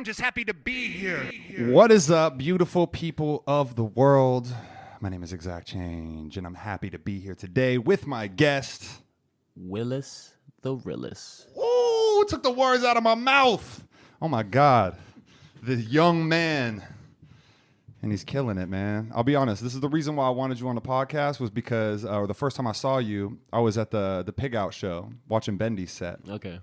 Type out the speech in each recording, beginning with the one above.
just happy to be here. What is up, beautiful people of the world? My name is ExZac Change, and I'm happy to be here today with my guest, Willis the Realist. Ooh, took the words out of my mouth. Oh my God. This young man. And he's killing it, man. I'll be honest. This is the reason why I wanted you on the podcast was because the first time I saw you, I was at the Pig Out show watching Bendy's set. Okay.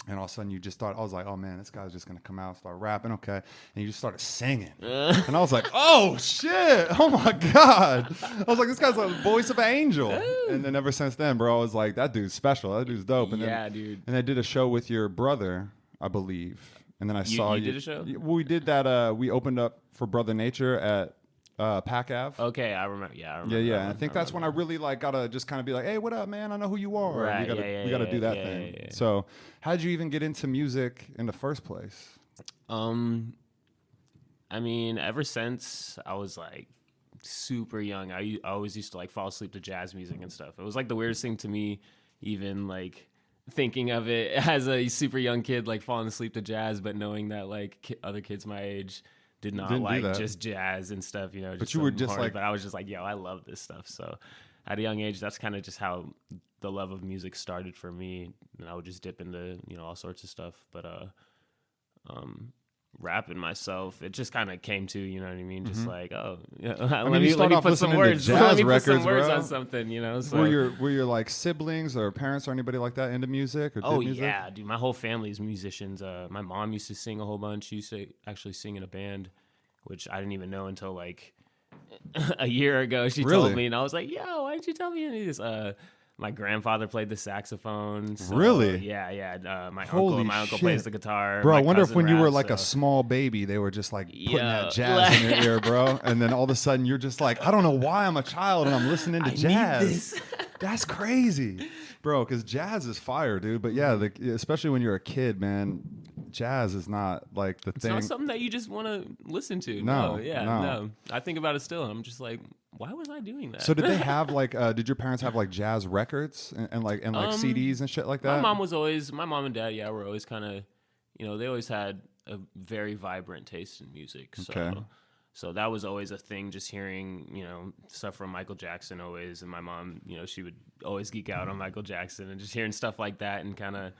And all of a sudden you just thought, I was like, oh man, this guy's just going to come out and start rapping. Okay. And you just started singing. And I was like, oh shit. Oh my God. I was like, this guy's like the voice of an angel. And then ever since then, bro, I was like, that dude's special. That dude's dope. And Yeah, then, dude. And I did a show with your brother, I believe. And then I saw you. You did a show? We did that. We opened up for Brother Nature at Pac Ave. Okay, I remember. Yeah, I remember. Yeah. And I think that's when I really like gotta just kind of be like, hey, what up, man? I know who you are. Right, We gotta do that thing. Yeah. So, how did you even get into music in the first place? I mean, ever since I was like super young, I always used to like fall asleep to jazz music and stuff. It was like the weirdest thing to me, even like thinking of it as a super young kid, like falling asleep to jazz, but knowing that like other kids my age did not like just jazz and stuff, you know. But you were just horny, like, but I was just like, yo, I love this stuff. So at a young age, that's kind of just how the love of music started for me. And I would just dip into, you know, all sorts of stuff. But rapping myself, it just kind of came to, you know what I mean? Just like, oh, yeah, let me put some words on something, you know. So were your like siblings or parents or anybody like that into music or did music? Yeah, dude, my whole family's musicians. My mom used to sing a whole bunch. She used to actually sing in a band, which I didn't even know until like a year ago. She told me, and I was like, yo, why didn't you tell me any of this? My grandfather played the saxophone. So, really? Yeah. My Holy uncle shit. plays the guitar. Bro, My I wonder if cousin when you were raps, like a small baby, they were just like putting that jazz like- in your ear, bro. And then all of a sudden you're just like, I don't know why I'm a child and I'm listening to jazz. Need this. That's crazy. Bro, because jazz is fire, dude. But yeah, especially when you're a kid, man, jazz is not like the thing. It's not something that you just want to listen to. No. I think about it still, and I'm just like, why was I doing that? So did they have like, did your parents have like jazz records and CDs and shit like that? My mom and dad, were always kind of, you know, they always had a very vibrant taste in music. So, okay. So that was always a thing, just hearing, you know, stuff from Michael Jackson always. And my mom, you know, she would always geek out on Michael Jackson and just hearing stuff like that and kind of,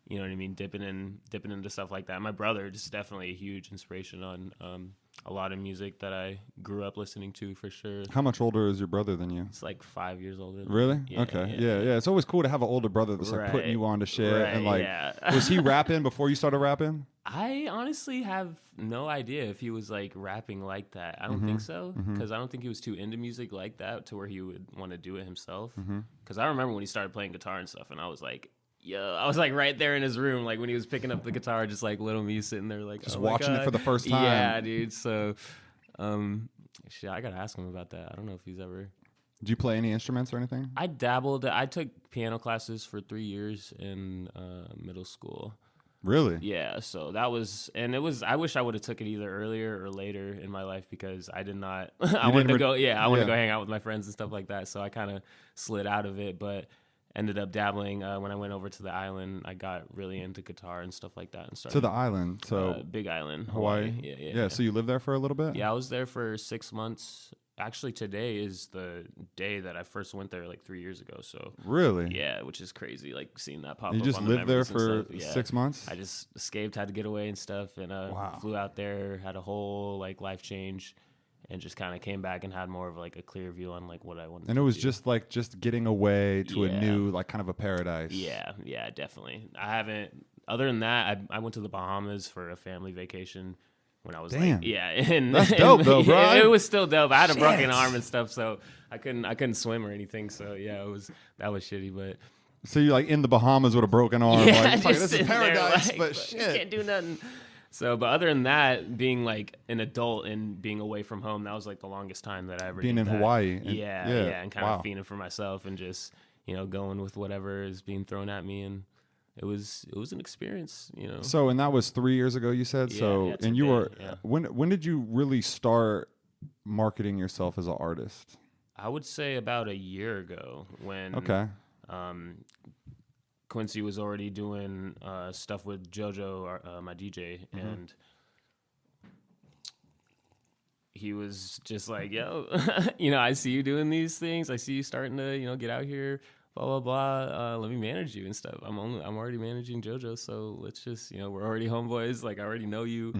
you know what I mean, dipping into stuff like that. My brother is definitely a huge inspiration on a lot of music that I grew up listening to, for sure. How much older is your brother than you? It's like 5 years older. Really? Yeah, okay. Yeah. It's always cool to have an older brother that's like putting you on to shit. Right, and like, was he rapping before you started rapping? I honestly have no idea if he was like rapping like that. I don't think so, because I don't think he was too into music like that to where he would want to do it himself. Because I remember when he started playing guitar and stuff, and I was like, yo, I was like right there in his room, like when he was picking up the guitar, just like little me sitting there, like just oh watching it for the first time. Yeah, dude. So, shit, I gotta ask him about that. I don't know if he's ever. Do you play any instruments or anything? I dabbled. I took piano classes for 3 years in middle school. Really? Yeah, so that was, and it was, I wish I would have took it either earlier or later in my life, because I did not, I wanted to go hang out with my friends and stuff like that, so I kind of slid out of it, but ended up dabbling. When I went over to the island, I got really into guitar and stuff like that and started. To the island? So Big Island, Hawaii? Yeah, so you lived there for a little bit? Yeah, I was there for 6 months. Actually, today is the day that I first went there, like 3 years ago. So really, yeah, which is crazy. Like seeing that pop. You up just on lived the there for yeah. 6 months. I just escaped, had to get away and stuff, and flew out there, had a whole like life change, and just kind of came back and had more of like a clear view on like what I wanted. And to it was do. just getting away to a new like kind of a paradise. Yeah, definitely. I haven't. Other than that, I went to the Bahamas for a family vacation. When I was Damn. like, and that's dope though, bro. It was still dope. I had a broken arm and stuff, so I couldn't swim or anything. So yeah, that was shitty. But so you're like in the Bahamas with a broken arm, like this is paradise, there, but shit, can't do nothing. So, but other than that, being like an adult and being away from home, that was like the longest time that I ever being did in that. Hawaii. And kind of feeding for myself and just going with whatever is being thrown at me and. It was an experience, So, and that was 3 years ago, you said. Yeah, so, yeah, and you were when did you really start marketing yourself as an artist? I would say about a year ago when Quincy was already doing stuff with JoJo, my DJ, and he was just like, yo, you know, I see you doing these things. I see you starting to, you know, get out here, blah, blah, blah. Let me manage you and stuff. I'm already managing JoJo. So let's just, you know, we're already homeboys. Like, I already know you,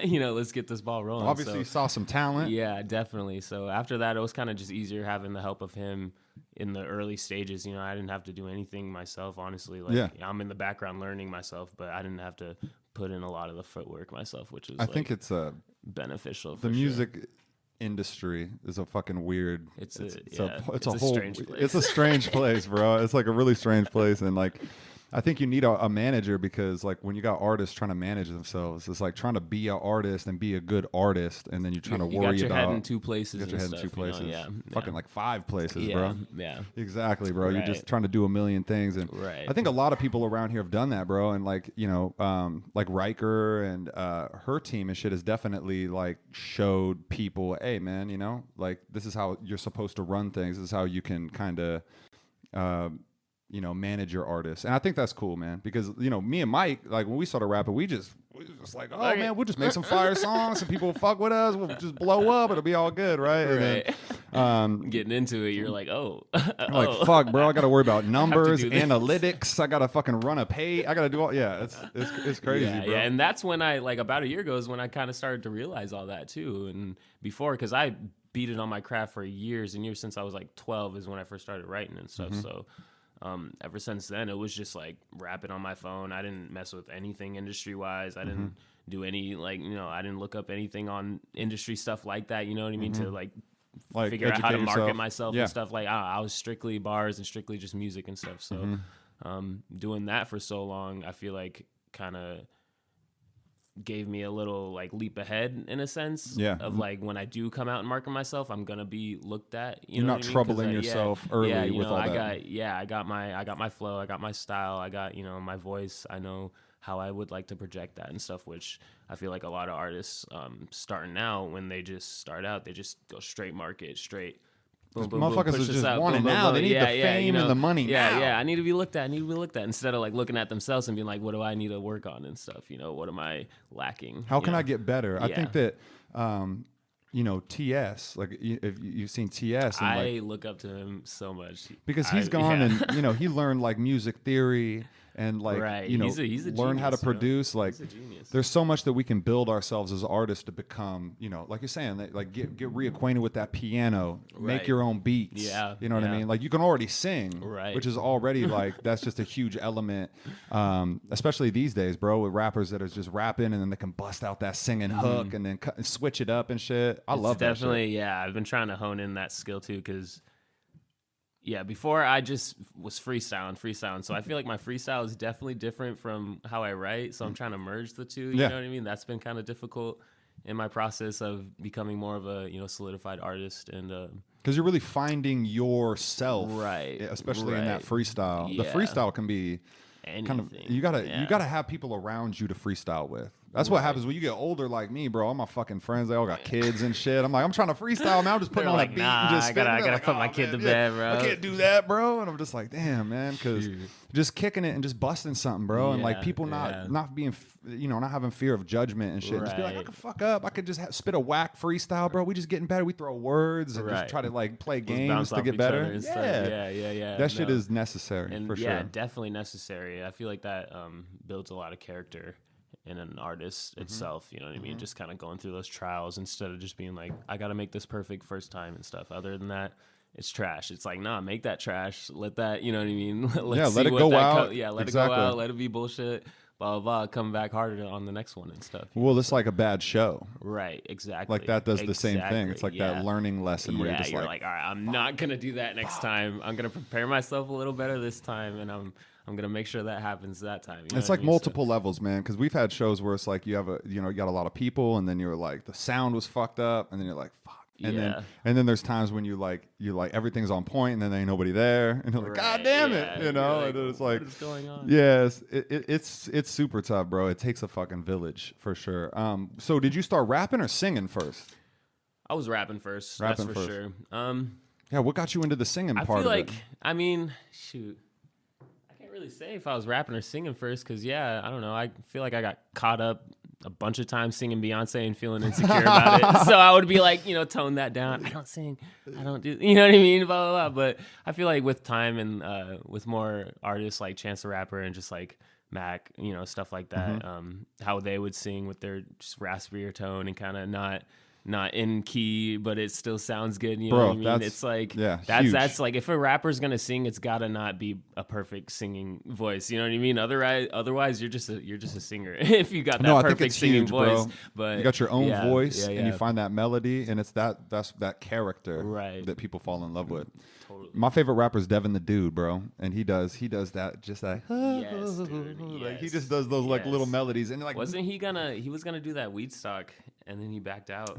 you know, let's get this ball rolling. Obviously, so, you saw some talent. Yeah, definitely. So after that, it was kind of just easier having the help of him in the early stages. You know, I didn't have to do anything myself, honestly. Like, I'm in the background learning myself, but I didn't have to put in a lot of the footwork myself, which was, I think it's beneficial. The music industry is a fucking weird. It's a whole strange place. It's a strange place, bro. It's like a really strange place, and like, I think you need a manager, because like when you got artists trying to manage themselves, it's like trying to be an artist and be a good artist, and then you're trying to worry about. You got your head in two places. You got your head in two places. You know? Fucking like 5 places, bro. Yeah. Exactly, bro. Right. You're just trying to do a million things, and I think a lot of people around here have done that, bro. And like, you know, like Riker and her team and shit has definitely like showed people, hey man, you know, like this is how you're supposed to run things. This is how you can kind of you know, manage your artists. And I think that's cool, man, because, you know, me and Mike, like when we started rapping, we just like, oh man, we'll just make some fire songs and people will fuck with us. We'll just blow up. It'll be all good, right? Right. And then, getting into it, you're like, I'm like, fuck, bro, I got to worry about numbers, analytics. I got to fucking run a page. I got to do all, it's crazy, bro. Yeah, and that's when I, like about a year ago is when I kind of started to realize all that too. And before, because I beat it on my craft for years and years, since I was like 12 is when I first started writing and stuff. So ever since then, it was just like rapping on my phone. I didn't mess with anything industry wise. I didn't do any, like, you know, I didn't look up anything on industry stuff like that. You know what I mean? To like figure out how to market myself and stuff. Like I was strictly bars and strictly just music and stuff. So doing that for so long, I feel like kind of gave me a little like leap ahead in a sense of like when I do come out and market myself, I'm gonna be looked at. You're not troubling yourself early with all that. I got my flow, I got my style, I got, you know, my voice. I know how I would like to project that and stuff, which I feel like a lot of artists starting out, when they just start out, they just go straight market, straight. Those motherfuckers are just wanting now. They need the fame, you know, and the money now. Yeah, I need to be looked at. Instead of like looking at themselves and being like, what do I need to work on and stuff? You know, what am I lacking? How can I get better? I think that, you know, TS, like if you've seen TS. And I look up to him so much. Because he's gone and, you know, he learned like music theory and like, you know, he's a learn genius, how to produce. Like, there's so much that we can build ourselves as artists to become, you know, like you're saying, like get reacquainted with that piano, make your own beats. You know what I mean? Like you can already sing, which is already like, that's just a huge element, especially these days, bro, with rappers that are just rapping and then they can bust out that singing hook and then cut and switch it up and shit. I love that definitely, shit. I've been trying to hone in that skill too, because before I just was freestyling. So I feel like my freestyle is definitely different from how I write. So I'm trying to merge the two. You know what I mean? That's been kind of difficult in my process of becoming more of a, you know, solidified artist. And because you're really finding yourself, right? Especially in that freestyle. The freestyle can be anything. Kind of, you gotta have people around you to freestyle with. That's what happens when you get older, like me, bro. All my fucking friends, they all got kids and shit. I'm like, I'm trying to freestyle, man. I'm just putting on a beat and just spinning. I gotta put my kid to bed, bro. I can't do that, bro. And I'm just like, damn, man, because just kicking it and just busting something, bro. And like people not being, you know, not having fear of judgment and shit. Just be like, I could fuck up. I could just spit a whack freestyle, bro. We just getting better. We throw words and just try to like play games to get better. Yeah. That shit is necessary and for sure. Yeah, definitely necessary. I feel like that builds a lot of character in an artist itself, you know what I mean? Just kind of going through those trials instead of just being like, I got to make this perfect first time and stuff. Other than that, it's trash. It's like, nah, make that trash. Let that, you know what I mean? Let it go out. Let it go out. Let it be bullshit. Blah, blah, blah. Come back harder on the next one and stuff. Well, it's like a bad show. Right, exactly. Like that does the same thing. It's like that learning lesson where you're just like, all right, I'm not going to do that next time. I'm going to prepare myself a little better this time, and I'm going to make sure that happens that time. You know it's like multiple levels, man, because we've had shows where it's like you have you got a lot of people, and then you're like, the sound was fucked up, and then you're like, fuck. And then there's times when you like everything's on point, and then there ain't nobody there, and you're like, God damn it, you know. Like, and it's like, what is going on? Yes, it's super tough, bro. It takes a fucking village for sure. So did you start rapping or singing first? I was rapping first. That's for sure. Yeah, what got you into the singing part of it? I feel like, I mean, shoot. Really say if I was rapping or singing first, because I don't know, I feel like I got caught up a bunch of times singing Beyonce and feeling insecure about it. So I would be like, tone that down. I don't sing. I don't do, you know what I mean? Blah, blah, blah. But I feel like with time and with more artists like Chance the Rapper and just like Mac, stuff like that, how they would sing with their just raspier tone and kind of not in key, but it still sounds good. You know what I mean? It's like that's like if a rapper's gonna sing, it's gotta not be a perfect singing voice. You know what I mean? Otherwise, you're just a singer if you got that perfect singing voice. Bro. But you got your own voice, and you find that melody, and it's that's that character that people fall in love with. Totally. My favorite rapper is Devin the Dude, bro, and he does that just like yes, dude, like he just does those like little melodies, and like wasn't he was gonna do that Weedstock, and then he backed out.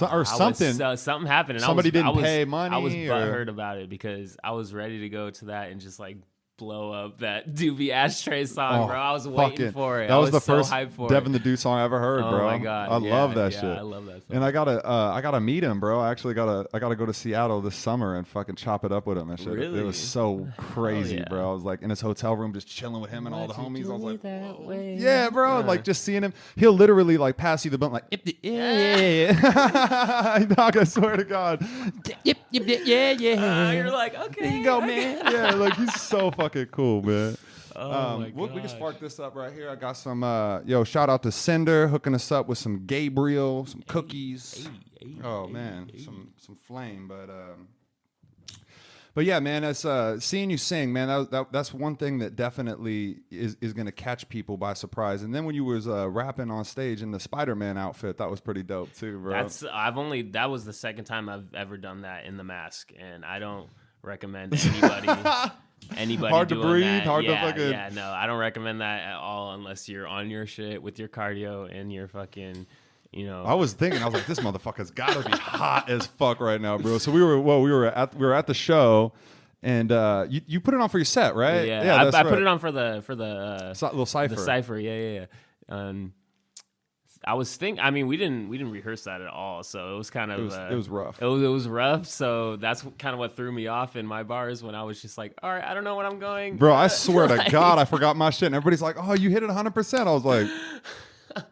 Or something. Something happened. And somebody didn't pay money. I was butthurt about it because I was ready to go to that and just like blow up that Doobie Ashtray song, bro. I was waiting for it. That was the so first hyped for Devin the Dude song I ever heard, bro. Oh my god, I love that shit. I love that song. And I gotta meet him, bro. I actually gotta go to Seattle this summer and fucking chop it up with him and shit. Really? It was so crazy, bro. I was like in his hotel room just chilling with him and all the homies. I was like, that way? yeah, bro. Like just seeing him, he'll literally like pass you the button, like yeah. Dog, I swear to God. You're like, okay, there you go, man. Yeah, like he's so fucking cool, man. Oh my we can spark this up right here. I got some shout out to Cinder hooking us up with some Gabriel, some cookies. Oh man, some flame, but yeah, man, that's seeing you sing, man. That's one thing that definitely is gonna catch people by surprise. And then when you was rapping on stage in the Spider-Man outfit, that was pretty dope too, bro. That was the second time I've ever done that in the mask, and I don't recommend anybody hard to doing breathe, that. hard to fucking. Yeah, no, I don't recommend that at all unless you're on your shit with your cardio and your fucking. I was thinking, I was like, this motherfucker's gotta be hot as fuck right now, bro. So we were at the show, and you put it on for your set, right? Yeah, I put it on for the little cipher. The cipher, yeah. I was thinking. I mean, we didn't rehearse that at all, so it was kind of it was rough. It was rough, so that's kind of what threw me off in my bars when I was just like, all right, I don't know when I'm going. Bro, I swear to God, I forgot my shit, and everybody's like, oh, you hit it 100%. I was like,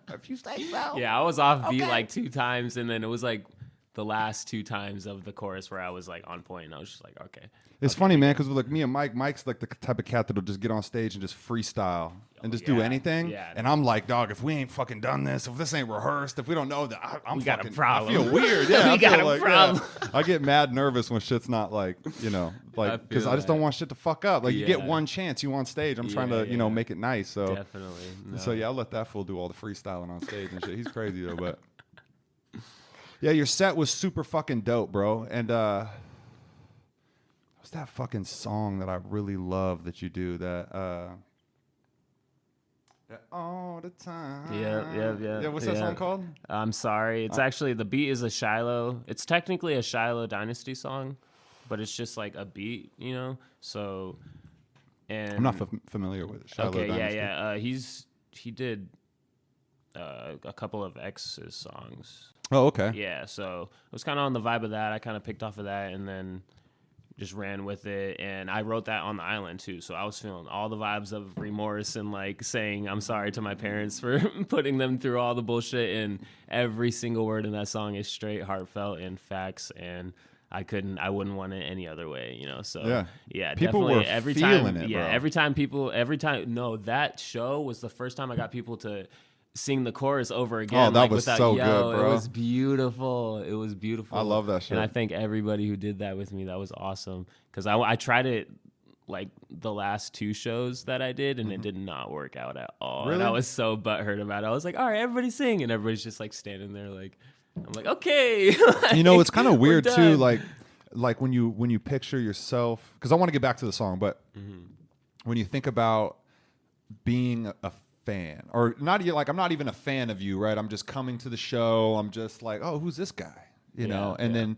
if you say so. Yeah, I was off beat like 2 times, and then it was like the last 2 times of the chorus where I was like on point, and I was just like, okay. It's funny, man, because like me and Mike's like the type of cat that'll just get on stage and just freestyle and just do anything. Yeah. And I'm like, dog, if we ain't fucking done this, if this ain't rehearsed, if we don't know that, we got a problem. I feel weird. Yeah, we got a problem. Yeah. I get mad nervous when shit's not like, because I just don't want shit to fuck up. Like you get one chance, you on stage. I'm trying to, make it nice. So definitely. No. So yeah, I'll let that fool do all the freestyling on stage and shit. He's crazy though, but yeah, your set was super fucking dope, bro. And what's that fucking song that I really love that you do that all the time? Yeah. What's that song called? I'm sorry. It's actually, the beat is a Shiloh. It's technically a Shiloh Dynasty song, but it's just like a beat, So, and I'm not familiar with it. Shiloh Dynasty. Yeah. He did a couple of X's songs. Oh, okay. Yeah, so it was kind of on the vibe of that. I kind of picked off of that and then just ran with it. And I wrote that on the island too. So I was feeling all the vibes of remorse and like saying I'm sorry to my parents for putting them through all the bullshit. And every single word in that song is straight heartfelt and facts. And I wouldn't want it any other way, So yeah, people definitely were every feeling time, it, bro. every time. No, that show was the first time I got people to sing the chorus over again. Oh, that was so good, bro. It was beautiful. I love that shit. And I thank everybody who did that with me. That was awesome. Because I tried it like the last 2 shows that I did, and it did not work out at all. Really? And I was so butthurt about it. I was like, all right, everybody sing. And everybody's just like standing there like, I'm like, okay. It's kind of weird too, like when you picture yourself, because I want to get back to the song, but when you think about being a fan, or not, like I'm not even a fan of you, right? I'm just coming to the show. I'm just like, oh, who's this guy? And then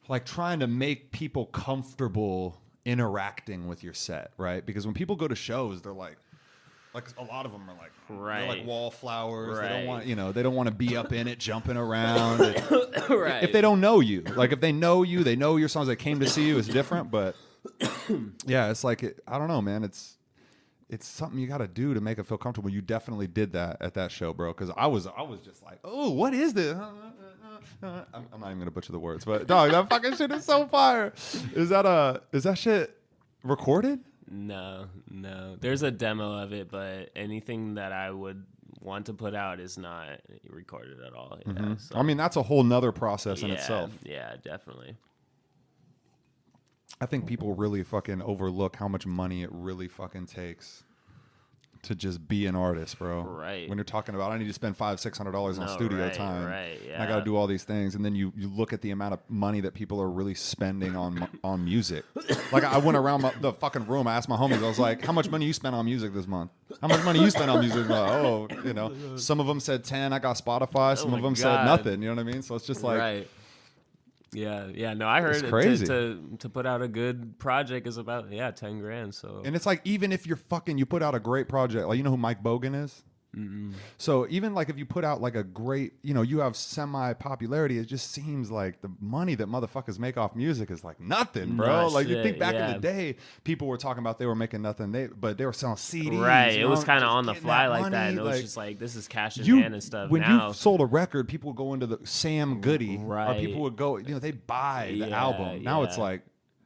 like trying to make people comfortable interacting with your set, right? Because when people go to shows, they're like a lot of them are like, they're like wallflowers. Right. They don't want, they don't want to be up in it, jumping around. Right. If they don't know you, like if they know you, they know your songs. They came to see you. It's different, but yeah, it's like I don't know, man. it's something you got to do to make it feel comfortable. You definitely did that at that show, bro. Because I was just like, oh, what is this? I'm not even gonna butcher the words, but dog, that fucking shit is so fire. Is that shit recorded? No. There's a demo of it, but anything that I would want to put out is not recorded at all. Yeah, so. I mean, that's a whole nother process in itself. Yeah, definitely. I think people really fucking overlook how much money it really fucking takes to just be an artist, bro. Right. When you're talking about, I need to spend $500-$600 on studio time. Right. Yeah. And I got to do all these things, and then you look at the amount of money that people are really spending on music. Like I went around the fucking room, I asked my homies, I was like, "How much money you spent on music this month? How much money you spent on music?" Like, some of them said 10. I got Spotify. Some of them said nothing. You know what I mean? So it's just like. Right. Yeah. No, I heard it's crazy. To put out a good project is about $10,000. So and it's like even if you put out a great project, like you know who Mike Bogan is. Mm-mm. So even like if you put out like a great, you have semi popularity, it just seems like the money that motherfuckers make off music is like nothing, bro. Like you think back in the day, people were talking about they were making nothing, but they were selling CDs. Right, it was kind of on the fly like that. And it was just like this is cash in hand and stuff. When now, you sold a record, people would go into the Sam Goody, right? Or people would go, they'd buy the album. Now it's like.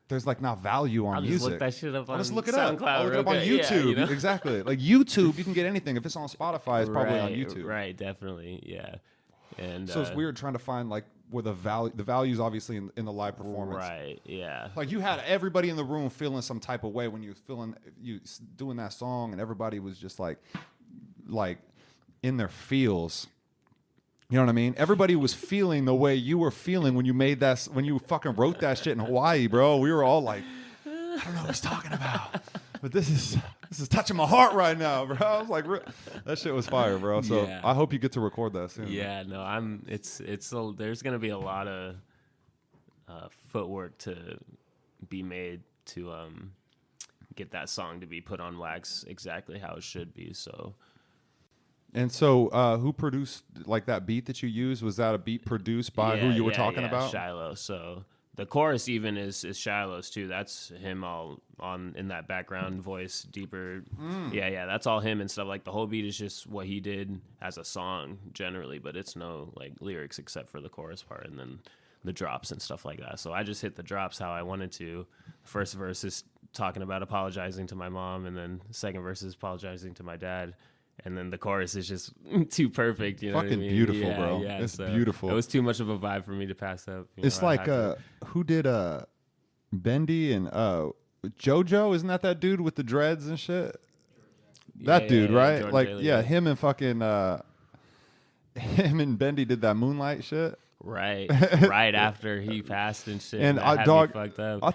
There's like not value on music. Just look that shit up on look it Soundcloud. I'll look it up on YouTube. Yeah, exactly. Like YouTube, you can get anything. If it's on Spotify, it's probably on YouTube. Right, definitely. Yeah. And so it's weird trying to find like where the value's obviously in the live performance. Right, yeah. Like you had everybody in the room feeling some type of way when you doing that song, and everybody was just like in their feels. You know what I mean? Everybody was feeling the way you were feeling when you fucking wrote that shit in Hawaii, bro. We were all like, I don't know what he's talking about, but this is touching my heart right now, bro. I was like, that shit was fire, bro. So yeah. I hope you get to record that soon. Yeah, no, there's gonna be a lot of footwork to be made to get that song to be put on wax exactly how it should be. So. And so, who produced like that beat that you used? Was that a beat produced by who you were talking about? Shiloh. So the chorus even is Shiloh's too. That's him all in that background voice, deeper. Yeah. That's all him and stuff. Like the whole beat is just what he did as a song generally, but it's no like lyrics except for the chorus part and then the drops and stuff like that. So I just hit the drops how I wanted to. The first verse is talking about apologizing to my mom, and then the second verse is apologizing to my dad. And then the chorus is just too perfect, you know. Fucking what I mean? beautiful, bro. Yeah, it's beautiful. It was too much of a vibe for me to pass up. It's like who did Bendy and JoJo? Isn't that dude with the dreads and shit? That dude, right? Jordan like Taylor, him and fucking him and Bendy did that Moonlight shit. Right after he passed and shit. And that had me fucked up. I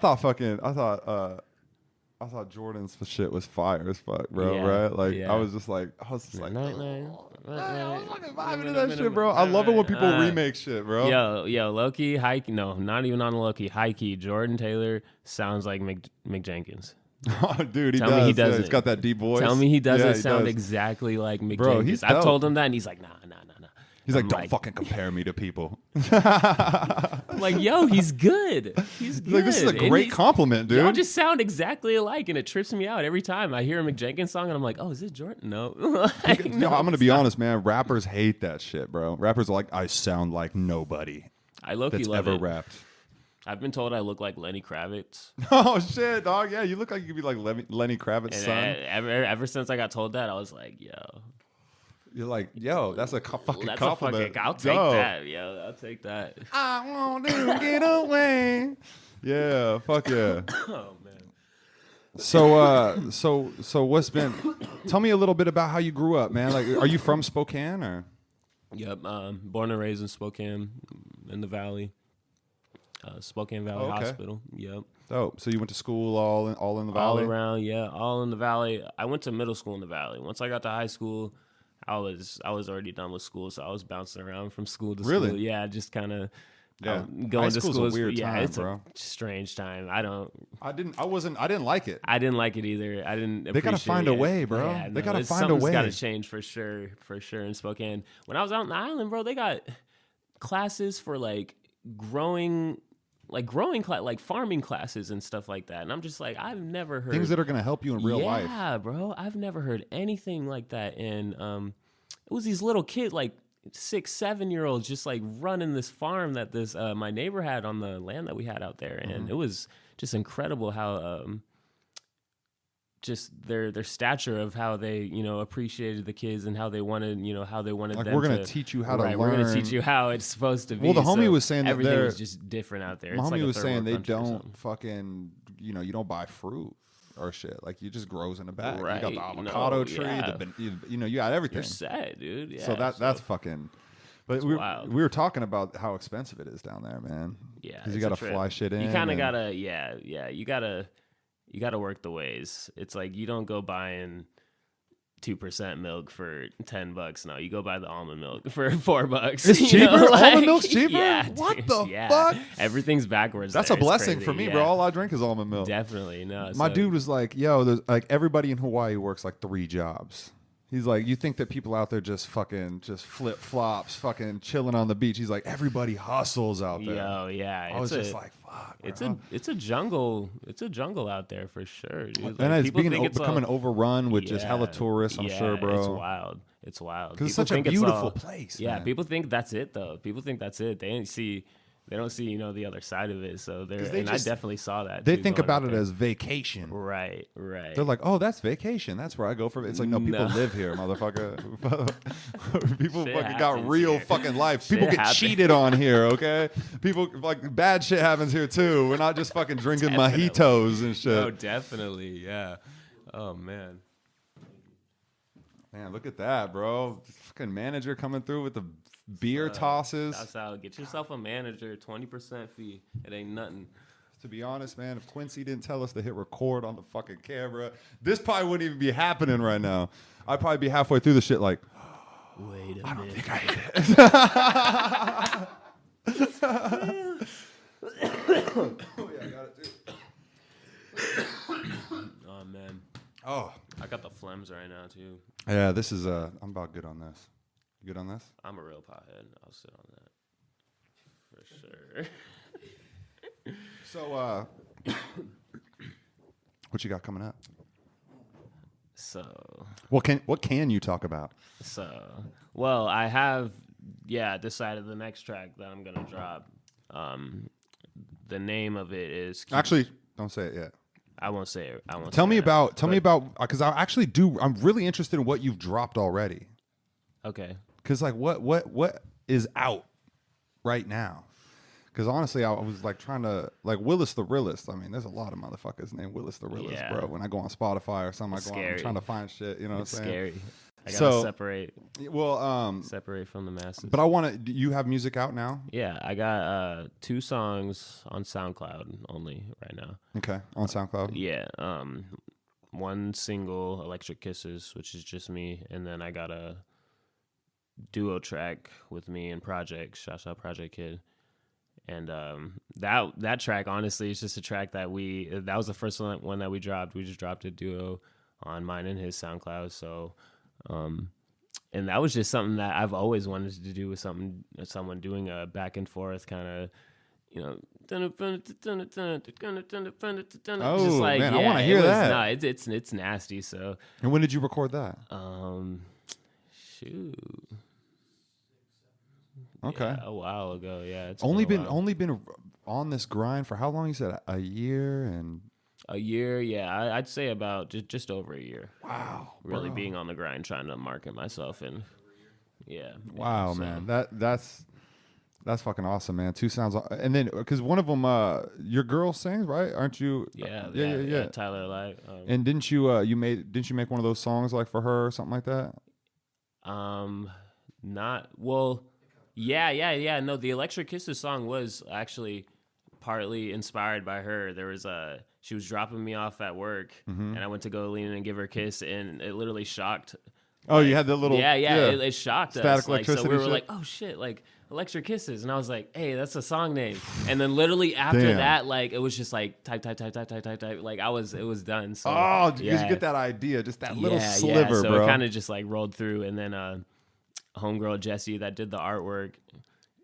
thought Jordan's shit was fire as fuck, bro. Yeah, right? Like yeah. I was just like, I was I was fucking vibing to that shit, bro. I love it when people remake shit, bro. Yo, low-key, no, not even on low-key, high-key. Jordan Taylor sounds like Mick Jenkins. Oh, dude, Tell me he doesn't. He's got that deep voice. Tell me he doesn't sound exactly like Mick Jenkins. I've told him that, and he's like, nah. He's like, don't fucking compare me to people. I'm like, yo, he's good. He's good. Like, this is a great compliment, dude. Y'all just sound exactly alike, and it trips me out every time I hear a Mick Jenkins song, and I'm like, oh, is this Jordan? No. No, I'm going to be honest, man. Rappers hate that shit, bro. Rappers are like, I sound like nobody that's ever rapped. I've been told I look like Lenny Kravitz. Oh, shit, dog. Yeah, you look like you could be like Lenny Kravitz's son. Ever since I got told that, I was like, yo. You're like, yo, that's a fucking compliment. I'll take that, yo. I'll take that. I want to get away. Yeah, fuck yeah. Oh man. So what's been? Tell me a little bit about how you grew up, man. Like, are you from Spokane or? Yep, born and raised in Spokane, in the Valley. Spokane Valley Hospital. Yep. Oh, so you went to school all in the Valley? All around, yeah, all in the Valley. I went to middle school in the Valley. Once I got to high school, I was already done with school, so I was bouncing around from school to school. Yeah, just kind of going to school. A weird time, it's bro. a strange time. I didn't like it. I didn't like it either. I didn't. They gotta find a way, bro. Yeah, they gotta find a way. Got to change for sure in Spokane. When I was out in the island, bro, they got classes for like growing like growing class, like farming classes and stuff like that. And I'm just like, I've never heard things that are gonna help you in real life. Yeah, bro, I've never heard anything like that. And it was these little kids, like 6, 7-year-olds, just like running this farm that this my neighbor had on the land that we had out there, and it was just incredible how just their stature of how they, you know, appreciated the kids and how they wanted, you know, how they wanted Like them we're gonna to teach you how to right, learn. we're gonna teach you how it's supposed to be. Well, the homie So was saying that everything they're- was just different out there. My It's like homie a was third saying world they country or don't something. fucking, you know, you don't buy fruit or shit. Like, you just grows in the back. Right. You got the avocado No, tree, yeah. you know, you got everything. You're set, dude. Yeah, So that's fucking. But wild. we were talking about how expensive it is down there, man. Yeah, because you it's a got to trip. fly shit in. You kind of and- gotta, you gotta work the ways. It's like you don't go buying 2% milk for $10. No, you go buy the almond milk for $4. It's you cheaper? know, Almond milk's cheaper? Yeah, What dude, the yeah. fuck? Everything's backwards. That's there. a It's blessing crazy, for me, yeah. bro. All I drink is almond milk. Definitely, no. My so- dude was like, yo, there's like everybody in Hawaii works like 3 jobs. He's like, you think that people out there just fucking just flip flops, fucking chilling on the beach? He's like, everybody hustles out there. Yo, yeah. I was just like, fuck. Bro. It's a jungle. It's a jungle out there for sure, dude. And Like, it's people think becoming all- overrun with just hella tourists, I'm sure, bro. It's wild. It's wild. Because it's People such a think beautiful all- place. Yeah, man. people think that's it though. People think that's it. They don't see, you know, the other side of it. So they're, 'Cause they and just- I definitely saw that. They too, think going about out it there. as vacation. right. They're like, oh, that's vacation. That's where I go for it. It's like, no, people No. live here, motherfucker. People Shit fucking got happens real here. fucking life. Shit People get happens. cheated on here, okay? People, like, bad shit happens here, too. We're not just fucking drinking Definitely. mojitos and shit. Oh, definitely. Yeah. Oh man. Man, look at that, bro. Fucking manager coming through with the beer tosses. That's how. Get yourself a manager. 20% fee. It ain't nothing. To be honest, man, if Quincy didn't tell us to hit record on the fucking camera, this probably wouldn't even be happening right now. I'd probably be halfway through the shit like, Wait a minute. think I hit it. Oh, yeah, I got it, too. Oh man. Oh. I got the phlegms right now too. Yeah, this is, I'm about good on this. You good on this? I'm a real pothead. I'll sit on that for sure. So, what you got coming up? So, What can you talk about? well, I have, decided the next track that I'm gonna drop. The name of it is. Actually, don't say it yet. I won't say it. I won't. Tell say me it. about, But- because I actually do. I'm really interested in what you've dropped already. Okay. Because like, what is out right now? Because honestly, I was like trying to like Willis the Realist. I mean, there's a lot of motherfuckers named Willis the Realist, Yeah. bro. When I go on Spotify or something, It's I go on, I'm scary. trying to find shit. You know It's what I'm saying? scary. I gotta So- separate Well, from the masses. but I want to. You have music out now? Yeah, I got 2 songs on SoundCloud only right now. Okay, on SoundCloud. Yeah, 1 single, Electric Kisses, which is just me, and then I got a duo track with me and Project, shouts out Project Kid. And that track, honestly, is just a track that was the first one that we dropped. We just dropped a duo on mine and his SoundCloud. So, and that was just something that I've always wanted to do with someone doing a back and forth kind of, you know. Oh, just like, man, I wanna hear that. No, it's nasty. So, And when did you record that? shoot. Okay. Yeah, a while ago, yeah. It's Only been a been while. only been on this grind for how long? You said a year and A year, yeah. I'd say about just over a year. wow, Really bro. being on the grind, trying to market myself, and yeah. Wow, so- man, that's fucking awesome, man. 2 sounds, and then because one of them, your girl sings, right? Aren't you? Yeah. Tyler Light. And didn't you didn't you make one of those songs like for her or something like that? Not well. Yeah. No, the Electric Kisses song was actually partly inspired by her. There was she was dropping me off at work, and I went to go lean in and give her a kiss, and it literally shocked. Oh, you had the little It shocked Static us. Like, so electricity we were shit? like, oh shit, like Electric Kisses, and I was like, hey, that's a song name. And then literally after Damn. that, like it was just like type. Like it was done. So Oh, because yeah. you get that idea, just that little yeah. sliver, So bro. it kind of just like rolled through, and then homegirl Jessie that did the artwork,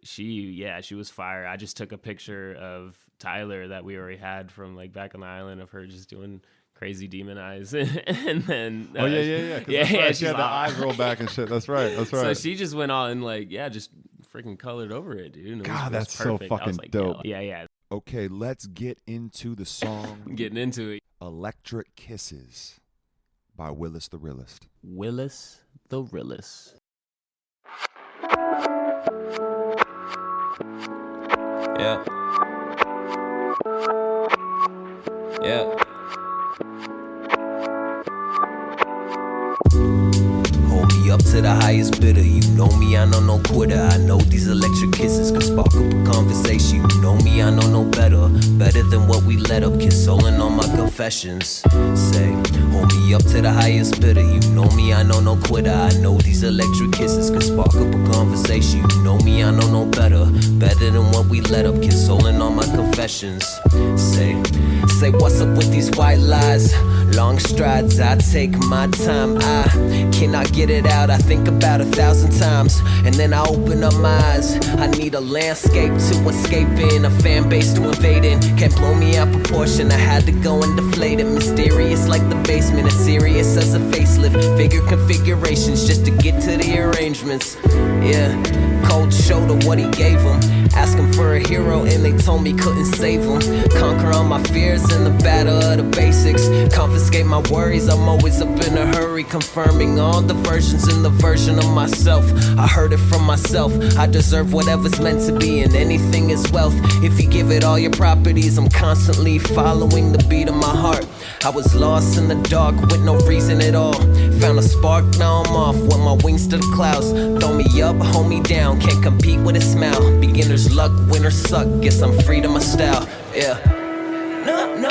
she was fire. I just took a picture of Tyler that we already had from like back on the island of her just doing crazy demon eyes, and then yeah. That's right. She had the eyes roll back and shit. That's right. So she just went on and like just freaking colored over it, dude. And God, that's so fucking like, dope. Yeah. Okay, let's get into the song. Getting into it. Electric Kisses by Willis the Realist. Willis the Realist. Yeah. Hold me up to the highest bidder. You know me, I know no quitter. I know these electric kisses could spark up a conversation. You know me, I know no better. Better than what we let up. Consoling all my confessions. Say, hold me up to the highest bidder. You know me, I know no quitter. I know these electric kisses could spark up a conversation. You know me, I know no better. Better than what we let up. Consoling all my confessions. Say what's up with these white lies? Long strides, I take my time. I cannot get it out. I think about 1,000 times, and then I open up my eyes. I need a landscape to escape in, a fan base to invade in. Can't blow me out proportion. I had to go and deflate it. Mysterious like the basement, as serious as a facelift. Figure configurations just to get to the arrangements. Yeah, cold shoulder what he gave him. Asking for a hero and they told me couldn't save him. Conquer all my fears in the battle of the basics. Confiscate my worries, I'm always up in a hurry. Confirming all the versions in the version of myself. I heard it from myself. I deserve whatever's meant to be, and anything is wealth. If you give it all your properties, I'm constantly following the beat of my heart. I was lost in the dark with no reason at all. Found a spark, now I'm off with my wings to the clouds. Throw me up, hold me down, can't compete with a smile. Beginner's luck, winners suck, guess I'm free to my style. Yeah. No,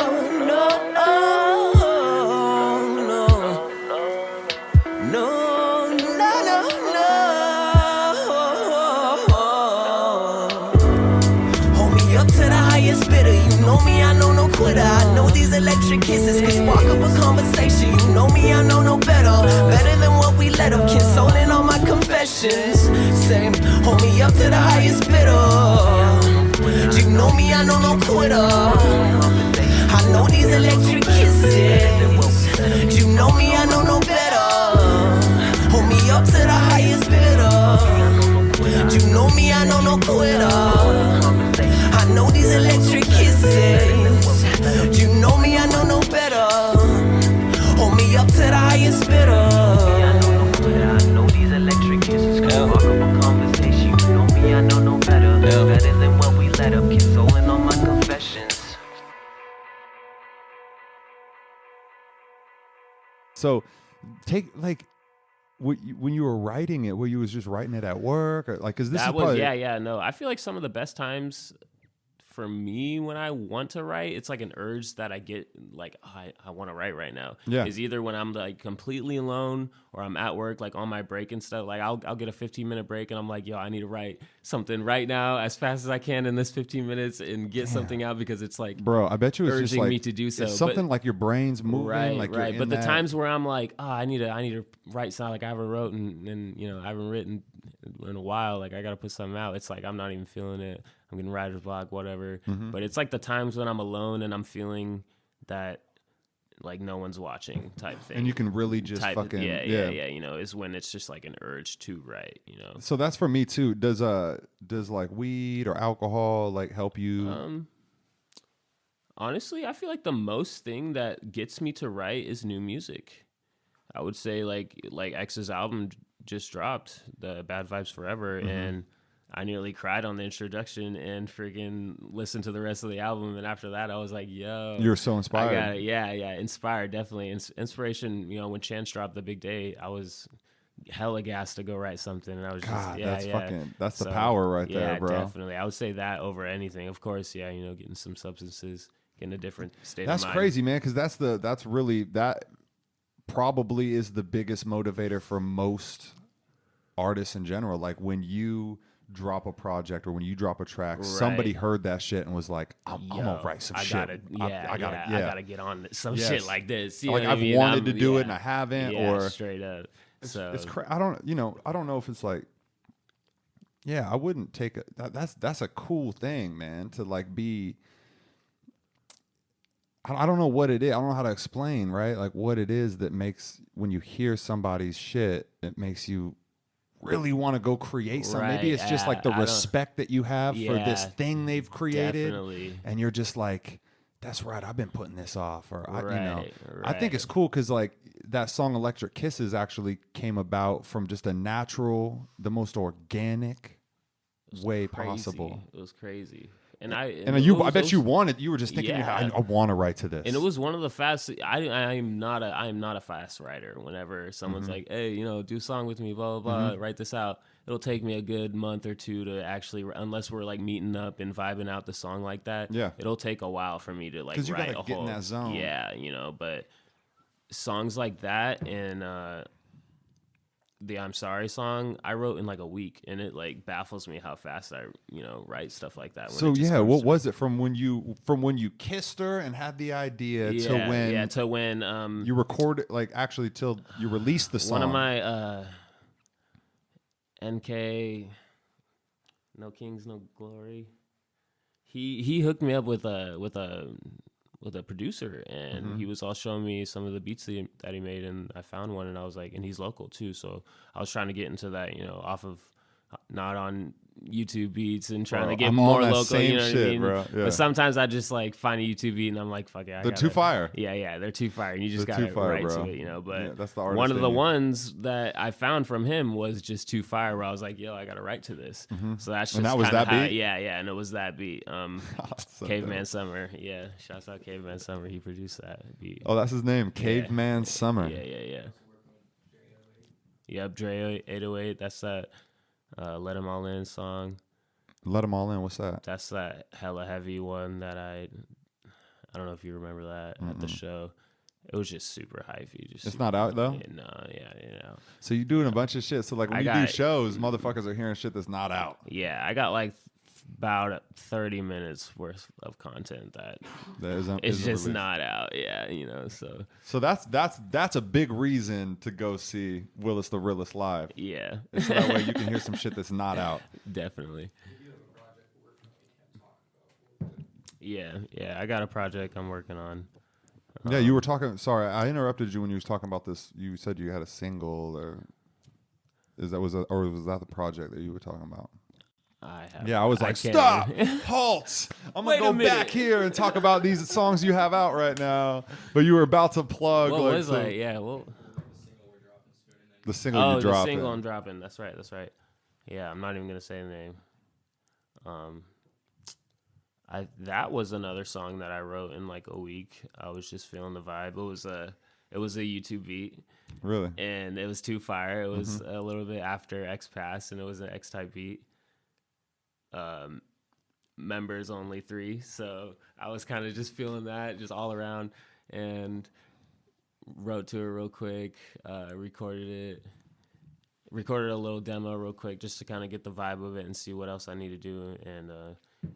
hold me up to the highest bidder. You know me, I know no quitter. I know these electric kisses can spark up a conversation. You know me, I know no better. Better than what we let up, consoling all my confessions. Same, hold me up to the highest bidder. You know me, I know no quitter. I know these electric kisses. You know me, I know no better. Hold me up to the highest bidder. You know me, I know no quitter. I know these electric kisses. You know me, I know no better. Hold me up to the highest bidder. I know these electric kisses can spark up a conversation. You know me, I know no better. Better than what we let up. Consoling all my confessions. So, when you were writing it, were you was just writing it at work, or like? Because this That is was probably, no. I feel like some of the best times for me when I want to write, it's like an urge that I get, like, oh, I want to write right now. Yeah. Is either when I'm like completely alone or I'm at work, like on my break and stuff. Like I'll get a 15-minute break and I'm like, yo, I need to write something right now as fast as I can in this 15 minutes and get something out, because it's like, bro, I bet you it's urging just like me to do so. It's something like your brain's moving, right. you're in But the that. times where I'm like, oh, I need to write something like I haven't wrote and you know I haven't written in a while. Like I got to put something out. It's like I'm not even feeling it. I'm getting writer's block, whatever. Mm-hmm. But it's like the times when I'm alone and I'm feeling that like no one's watching type thing. And you can really just fucking yeah. You know, is when it's just like an urge to write. You know. So that's for me too. Does like weed or alcohol like help you? Honestly, I feel like the most thing that gets me to write is new music. I would say like X's album just dropped, the Bad Vibes Forever, Mm-hmm. and I nearly cried on the introduction and freaking listened to the rest of the album. And after that, I was like, yo. You're so inspired. I got it. Yeah. Inspired, definitely. Inspiration, you know, when Chance dropped The Big Day, I was hella gassed to go write something. And I was God, just, that's the power right there, yeah, bro. definitely. I would say that over anything. Of course, yeah, you know, getting some substances, getting a different state of mind. That's crazy, man, because that probably is the biggest motivator for most artists in general. Like when you drop a project or when you drop a track, somebody heard that shit and was like, I'm gonna write some shit. I gotta get on some shit like this. You like know what I've I mean? wanted to do it and I haven't, yeah, or straight up. So I don't know if it's like, Yeah, I wouldn't take that's a cool thing, man, to like be. I don't know what it is. I don't know how to explain, right? Like what it is that makes when you hear somebody's shit, it makes you really want to go create something. Maybe it's just like the respect that you have for this thing they've created, definitely. and you're just like, that's right. I've been putting this off, or Right. I think it's cool because like that song "Electric Kisses" actually came about from just a natural, the most organic way possible. It was crazy. And I bet you wanted. You were just thinking, Yeah. I want to write to this. And it was one of the fast. I am not a fast writer. Whenever someone's like, hey, do a song with me, blah blah blah, write this out. It'll take me a good month or two to actually, unless we're like meeting up and vibing out the song like that. Yeah, it'll take a while for me to like because you write gotta get in that zone. Yeah, but songs like that and the "I'm Sorry" song I wrote in like a week, and it like baffles me how fast I write stuff like that. So yeah, what was it from when you kissed her and had the idea to when you recorded, like actually till you released the song? One of my NK, No Kings No Glory, he hooked me up with a producer, and he was all showing me some of the beats that he made, and I found one, and I was like, and he's local too, so I was trying to get into that, off of not on YouTube beats and trying to get more local, same you know what shit, I mean? bro. Yeah. But sometimes I just like find a YouTube beat and I'm like, fuck it, they're too fire. Yeah, they're too fire, and you just gotta write bro. to it, But yeah, that's the one of the ones that I found from him was just too fire, where I was like, yo, I gotta write to this. So that's just, and that was that beat. Yeah, and it was that beat. Caveman Summer, yeah. Shouts out Caveman Summer. He produced that beat. Oh, that's his name, Caveman Summer. Yeah. Yep, Dre 808. That's that Let 'Em All In song. Let 'Em All In. What's that? That's that hella heavy one that I don't know if you remember that at the show. It was just super hyphy. It's not out though. Yeah. So you're doing a bunch of shit. So like when you do shows, motherfuckers are hearing shit that's not out. Yeah, I got like about 30 minutes worth of content that it's just released. Not out. Yeah, So that's a big reason to go see Willis the Realist live. Yeah. So that way you can hear some shit that's not out. Definitely. Yeah. I got a project I'm working on. Yeah, you were talking. Sorry, I interrupted you when you was talking about this. You said you had a single, or was that the project that you were talking about? I was like, stop, halt. I'm going to go back here and talk about these songs you have out right now. But you were about to plug. What was that? Yeah, the single you dropped. The single I'm dropping. That's right. Yeah, I'm not even going to say the name. That was another song that I wrote in like a week. I was just feeling the vibe. It was a YouTube beat. Really? And it was too fire. It was a little bit after X Pass, and it was an X type beat. Members only 3, so I was kind of just feeling that just all around, and wrote to it real quick, recorded a little demo real quick just to kind of get the vibe of it and see what else I need to do, and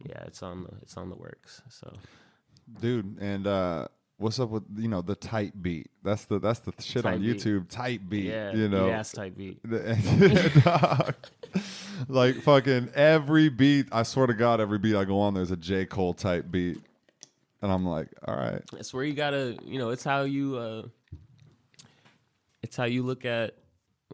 it's on the works. So dude, and what's up with the tight beat? That's the shit tight on beat. YouTube. Tight beat, yes, tight beat. Like fucking every beat, I swear to God, every beat I go on, there's a J. Cole type beat, and I'm like, all right. That's where you gotta, it's how you look at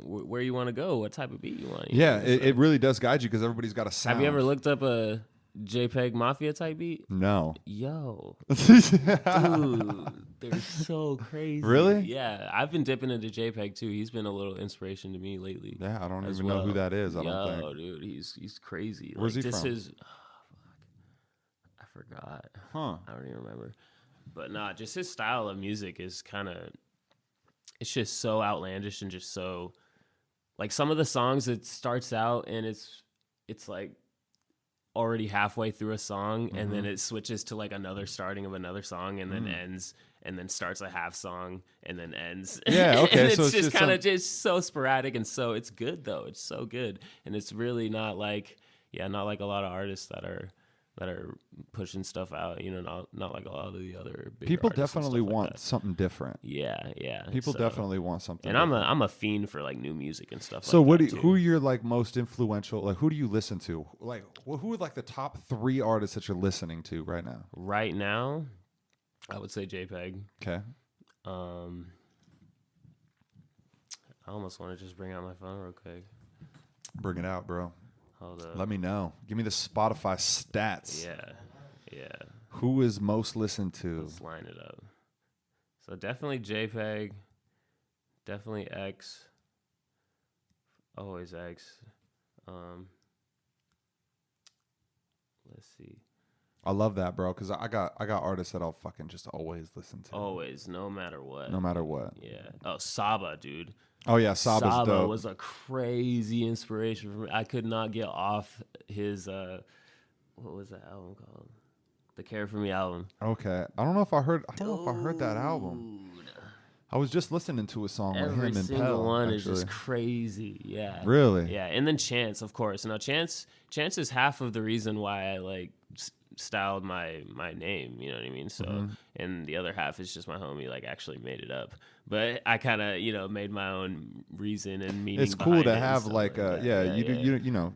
where you want to go, what type of beat you want. It really does guide you because everybody's got a sound. Have you ever looked up a JPEG Mafia type beat? No. Yo. Dude, they're so crazy. Really? Yeah. I've been dipping into JPEG too. He's been a little inspiration to me lately. Yeah, I don't even know who that is. I don't think. Dude, he's crazy. Where's he from? I forgot. Huh. I don't even remember. But nah, just his style of music is kind of, it's just so outlandish and just so, like some of the songs, it starts out and it's like already halfway through a song, and then it switches to like another starting of another song, and then ends, and then starts a half song, and then ends. Yeah, okay. And so it's just kind of just so sporadic, and so it's good though. It's so good, and it's really not like a lot of artists that are that are pushing stuff out. You know, not like a lot of the other bigger People artists and definitely stuff like want that. something different. Yeah. People So- definitely want something. And different. I'm a fiend for like new music and stuff. So like what? that Who are too. your like most influential? Like who do you listen to? Like who are like the top 3 artists that you're listening to right now? Right now, I would say JPEG. Okay. I almost want to just bring out my phone real quick. Bring it out, bro. Hold up. Let me know. Give me the Spotify stats. Yeah. Who is most listened to? Let's line it up. So definitely JPEG. Definitely X. Always X. Let's see. I love that, bro, because I got artists that I'll fucking just always listen to. Always, no matter what. No matter what. Yeah. Oh, Saba, dude. Oh yeah, Saba's Saba dope. was a crazy inspiration for me. I could not get off his what was that album called? The Care For Me album. Okay. I don't know if I heard that album. I was just listening to a song with Every him and single Pell. one actually. is just crazy. Yeah. Really? Yeah. And then Chance, of course. Now Chance is half of the reason why I like styled my name, you know what I mean? So and the other half is just my homie like actually made it up. But I kind of, you know, made my own reason and meaning. It's cool behind to it and have stuff like that. you know,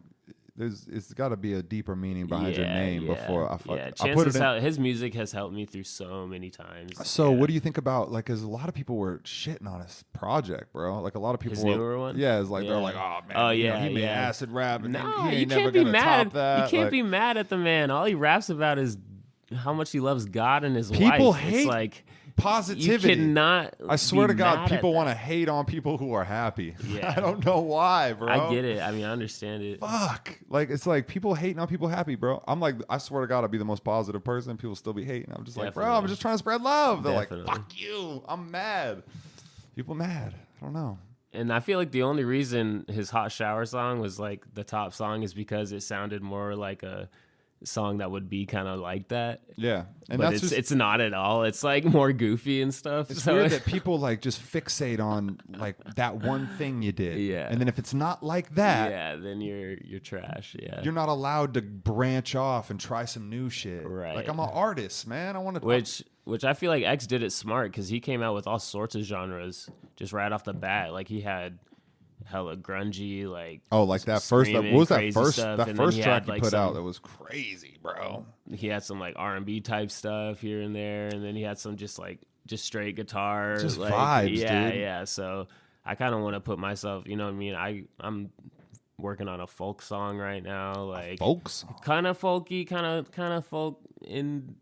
it's got to be a deeper meaning behind your name before I Chance put it in. his music has helped me through so many times. So yeah. what do you think about like? Because a lot of people were shitting on his project, bro. Like a lot of people. His newer one? Yeah, it's like they're Yeah. like, oh man, Oh, you know, yeah, he made yeah. acid rap, and No, he you ain't never can't be gonna mad. top that. You can't Like, be mad at the man. All he raps about is how much he loves God and his People wife. hate It's like positivity. You cannot. I swear be to God, mad at people that. want to hate on people who are happy. Yeah. I don't know why, bro. I get it. I mean, I understand it. Fuck. Like it's like people hating on people happy, bro. I'm like, I swear to God, I'll be the most positive person. People still be hating. I'm just like, bro, I'm Definitely. just trying to spread love. They're Definitely. like, fuck you. I'm mad. People mad. I don't know. And I feel like the only reason his Hot Shower song was like the top song is because it sounded more like a song that would be kind of like that. Yeah. And But that's it's not at all. It's like more goofy and stuff. It's so weird that people like just fixate on like that one thing you did. Yeah. And then if it's not like that, yeah, then you're trash. Yeah. you're not allowed to branch off and try some new shit. Right. Like I'm an artist, man. I want to. Which I feel like X did it smart because he came out with all sorts of genres just right off the bat. Like he had hella grungy, like like that first. What screaming, was that crazy first? stuff, That and then first he track had, you like, put some- out that was crazy, bro. He had some like R&B type stuff here and there, and then he had some just straight guitar, Just like, vibes, yeah, dude. yeah. So I kind of want to put myself, you know what I mean? I'm working on a folk song right now, like Folks. kind of folky, kind of folk. In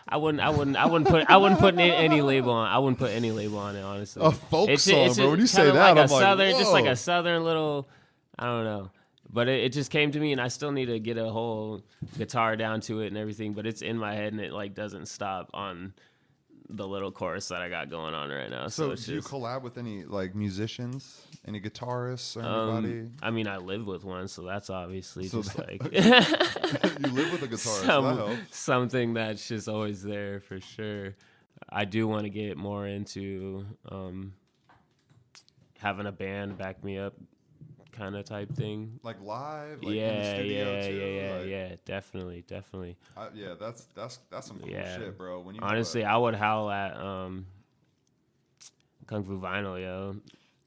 I wouldn't put any label on. I wouldn't put any label on it, honestly. A folk It's song, just bro. When you say kinda that, like I'm a like, southern, just like whoa. a southern little. I don't know, but it just came to me, and I still need to get a whole guitar down to it and everything. But it's in my head, and it like doesn't stop on the little chorus that I got going on right now. So it's do you just. collab with any like musicians, any guitarists, or anybody? I mean, I live with one, so that's obviously So just that- like You live with a guitarist. That helps. something that's just always there for sure. I do want to get more into having a band back me up kind of type thing. Like live, like in the Yeah, studio too. yeah, like, yeah, definitely. Yeah, that's some cool Yeah. shit, bro. When you Honestly, I would howl at Kung Fu Vinyl, yo.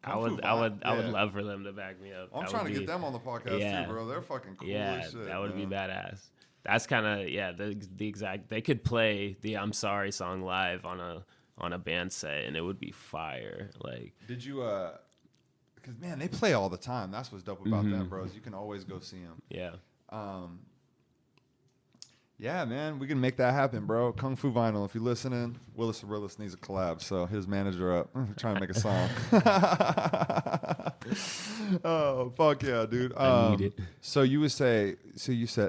I Kung Fu would Yeah. love for them to back me up. I'm That trying would to be- get them on the podcast Yeah. too, bro. They're fucking cool Yeah, as shit. that would be man. badass. That's kind of the exact. They could play the "I'm Sorry" song live on a band set, and it would be fire. Like, Did you because man, they play all the time. That's what's dope about them, bros. You can always go see them. yeah, Yeah, man, we can make that happen, bro. Kung Fu Vinyl, if you're listening, Willis the Realist needs a collab, so his manager up. We're trying to make a song. Oh, fuck yeah, dude. I need it. So you said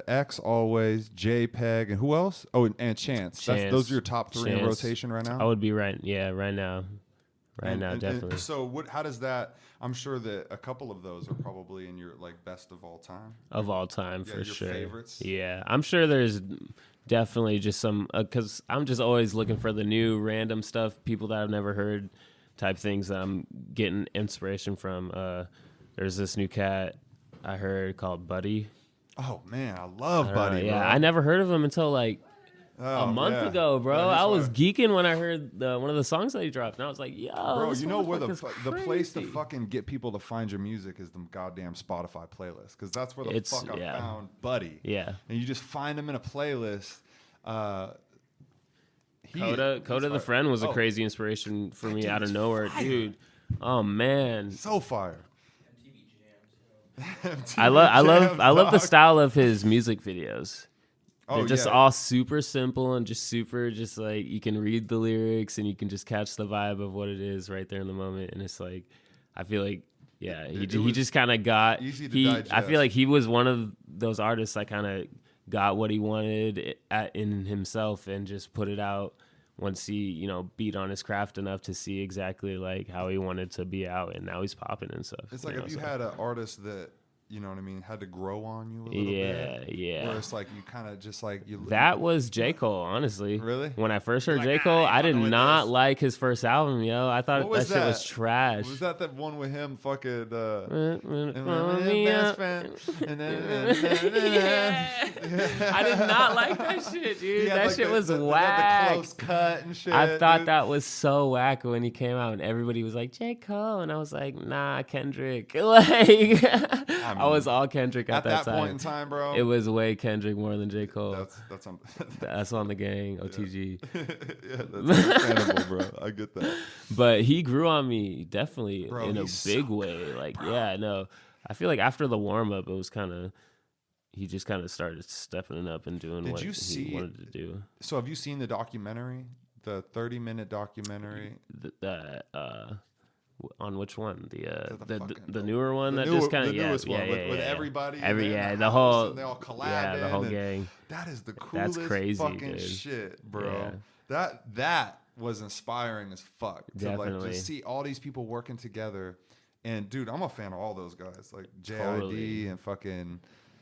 X always, JPEG, and who else? Oh, and Chance. Those are your top 3 in Chance. rotation right now? I would be right. Yeah, right now. And Definitely. so how does that, I'm sure that a couple of those are probably in your like best of all time. Of all time, Yeah, for your sure. favorites? Yeah, I'm sure there's definitely just some, because I'm just always looking for the new random stuff, people that I've never heard type things that I'm getting inspiration from. There's this new cat I heard called Buddy. Oh man, I love Buddy. Yeah, bro. I never heard of him until like Oh, a month yeah. ago, bro. Yeah, I was fire. geeking when I heard one of the songs that he dropped, and I was like, "Yo, Bro, this you know where the motherfucker's place to crazy. fucking get people to find your music is the goddamn Spotify playlist, because that's where the It's- fuck I yeah. found Buddy. Yeah, And you just find him in a playlist. Coda the fire. Friend was a Oh, crazy inspiration for me dude out of is nowhere, fire. dude. Oh man, So fire. I love the dog. style of his music videos. They're just yeah. all super simple and just super, just like you can read the lyrics and you can just catch the vibe of what it is right there in the moment. And it's like, I feel like, yeah, he was just kind of got. easy to I digest. feel like he was one of those artists that kind of got what he wanted in himself and just put it out once he, beat on his craft enough to see exactly like how he wanted to be out, and now he's popping and stuff. It's like if you so. had an artist that, you know what I mean, had to grow on you a little bit. Yeah. Where it's like you kind of just like you. That was J. Cole, honestly. Really? When I first heard Like, J. Cole, I did fucking with not this. like his first album, yo. I thought What was that shit was that? trash. Was that that one with him fucking? Best friend. I did not like that shit, dude. That shit was the whack. close cut and shit. I thought dude. that was so whack when he came out, and everybody was like J. Cole, and I was like, nah, Kendrick. Like, I was all Kendrick at at that time. point in time, bro. It was way Kendrick more than J. Cole. That's That's on the gang, OTG. yeah, that's understandable, bro. I get that. But he grew on me definitely Bro, in a he's big so way. Like, yeah, no. I feel like after the warm up, it was he just kind of started stepping it up and doing Did what you he see- wanted to do. So have you seen the documentary, the 30-minute documentary? On which one? fucking- The newer one The that newer- just kind the of newest one with everybody in every there in the the whole house and they all the whole collabing and- gang. That is the That's coolest crazy, fucking dude. shit, bro. Yeah. That was inspiring as fuck to like Definitely. just see all these people working together. And dude, I'm a fan of all those guys, like JID Totally. and fucking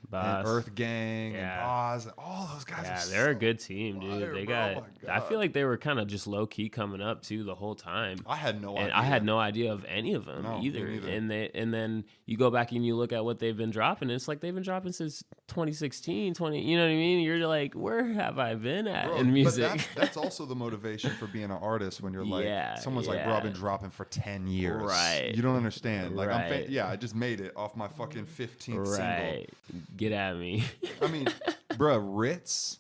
Boss. and Earth Gang and Yeah. Boz. All those guys. Yeah, are they're a so good team, dude. fire, They bro. got. Oh my I God. feel like they were kind of just low key coming up too the whole time. I had no and idea. I had no idea of any of them No, me either. neither. And then you go back and you look at what they've been dropping. And it's like they've been dropping since 2016, 20. You know what I mean? You're like, where have I been at Bro, in music? But that's also the motivation for being an artist when you're like, Yeah, someone's like, bro, I've been yeah. dropping for 10 years. Right. You don't understand. Like, Right. I just made it off my fucking 15th right. Get at me. single. I mean, bro, Ritz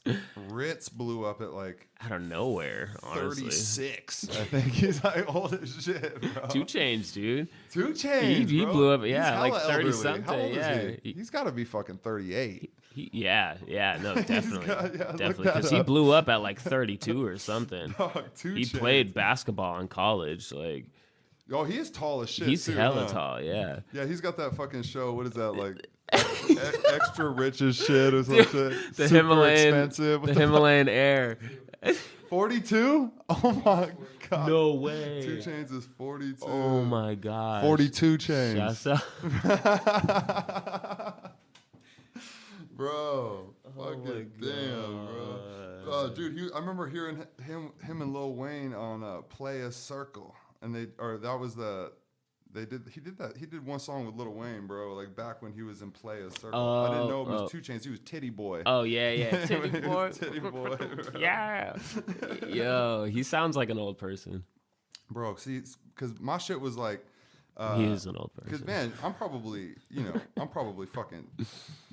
blew up at like Out of nowhere, honestly. 36. I think he's like old as shit, bro. 2 Chainz, dude. 2 Chainz, He bro. blew up, He's yeah, like hella 30 elderly. something, How old yeah. is he? He's got to be fucking 38. Yeah, no, definitely. got- yeah, look Definitely. that Because he up. blew up at like 32 or something. Dog, 2 He Chainz. played basketball in college. Like, Oh, he is tall as shit. he's too, hella huh? tall, yeah. Yeah, he's got that fucking show. What is that like? Extra rich as shit or some shit. The Super Himalayan, expensive. What the Himalayan Air. 42? Oh my god. No way. 2 Chainz is 42. Oh my god. 42 chains. Shouts out. Bro. my Fucking damn, bro. God. Dude, I remember hearing him and Lil Wayne on Play a Circle. And he did one song with Lil Wayne, bro, like back when he was in Play a Circle. I didn't know it was 2 Chainz. He was Titty Boy. Oh yeah. Titty He boy. was Titty Boy, bro. Yeah. Yo, he sounds like an old person. Bro, see, because my shit was like, He is an old because person. man, I'm probably fucking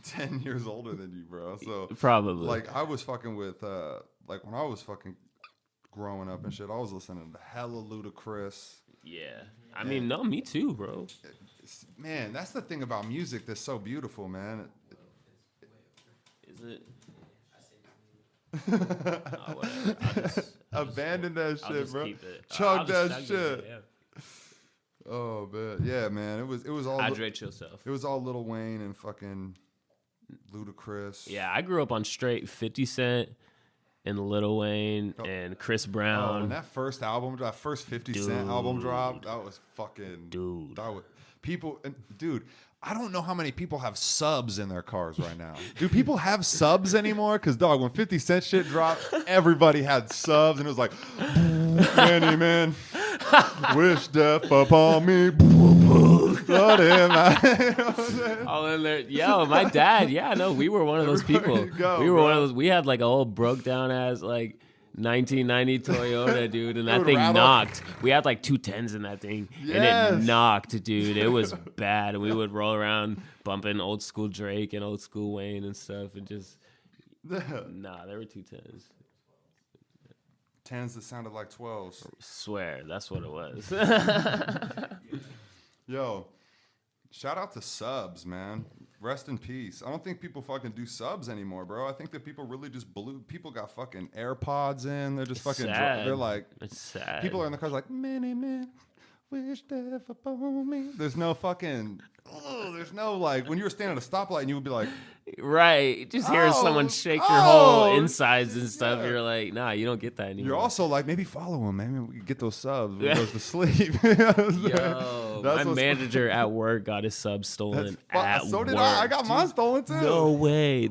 10 years older than you, bro. So Probably. like I was fucking with like when I was fucking growing up and shit, I was listening to hella Ludacris. Yeah. I mean, no, me too, bro. Man, that's the thing about music that's so beautiful, man. Is it? Oh, whatever. Abandon that I'll shit, just bro. keep it. Chug I'll just that chug shit. it, yeah. Oh man, yeah, man. It was all Hydrate yourself. it was all Lil Wayne and fucking Ludacris. Yeah, I grew up on straight 50 Cent and Lil Wayne and Chris Oh, Brown. when that first album, that first 50 Cent album dropped, that was fucking Dude. That was people, and dude. I don't know how many people have subs in their cars right now. Do people have subs anymore? Because dog, when 50 Cent shit dropped, everybody had subs, and it was like, many men wish death upon me. Flood him out. All in there. Yo, my dad. Yeah, no, we were one of those people. Go, we were bro. one of those. We had like a whole broke down ass like 1990 Toyota, dude, and that would thing rattle. knocked. We had like 210s in that thing, and Yes. it knocked, dude. It was bad, and we would roll around bumping old school Drake and old school Wayne and stuff, and just nah, there were 210s. 10s that sounded like 12s. Swear, that's what it was. Yo, shout out to subs, man. Rest in peace. I don't think people fucking do subs anymore, bro. I think that people really just people got fucking AirPods in. They're just fucking, they're like, It's sad. people are in the cars like, many men wish death upon me. There's no fucking, there's no like, when you were standing at a stoplight and you would be like, Right. Just hearing Oh, someone shake your whole oh, insides and stuff, yeah. you're like, nah, you don't get that anymore. you're also like, maybe follow him, man. Maybe we could get those subs when he goes to sleep. You know what I'm saying? Yo, That's my what's- manager at work got his sub stolen at so did work. I got mine stolen too. No way.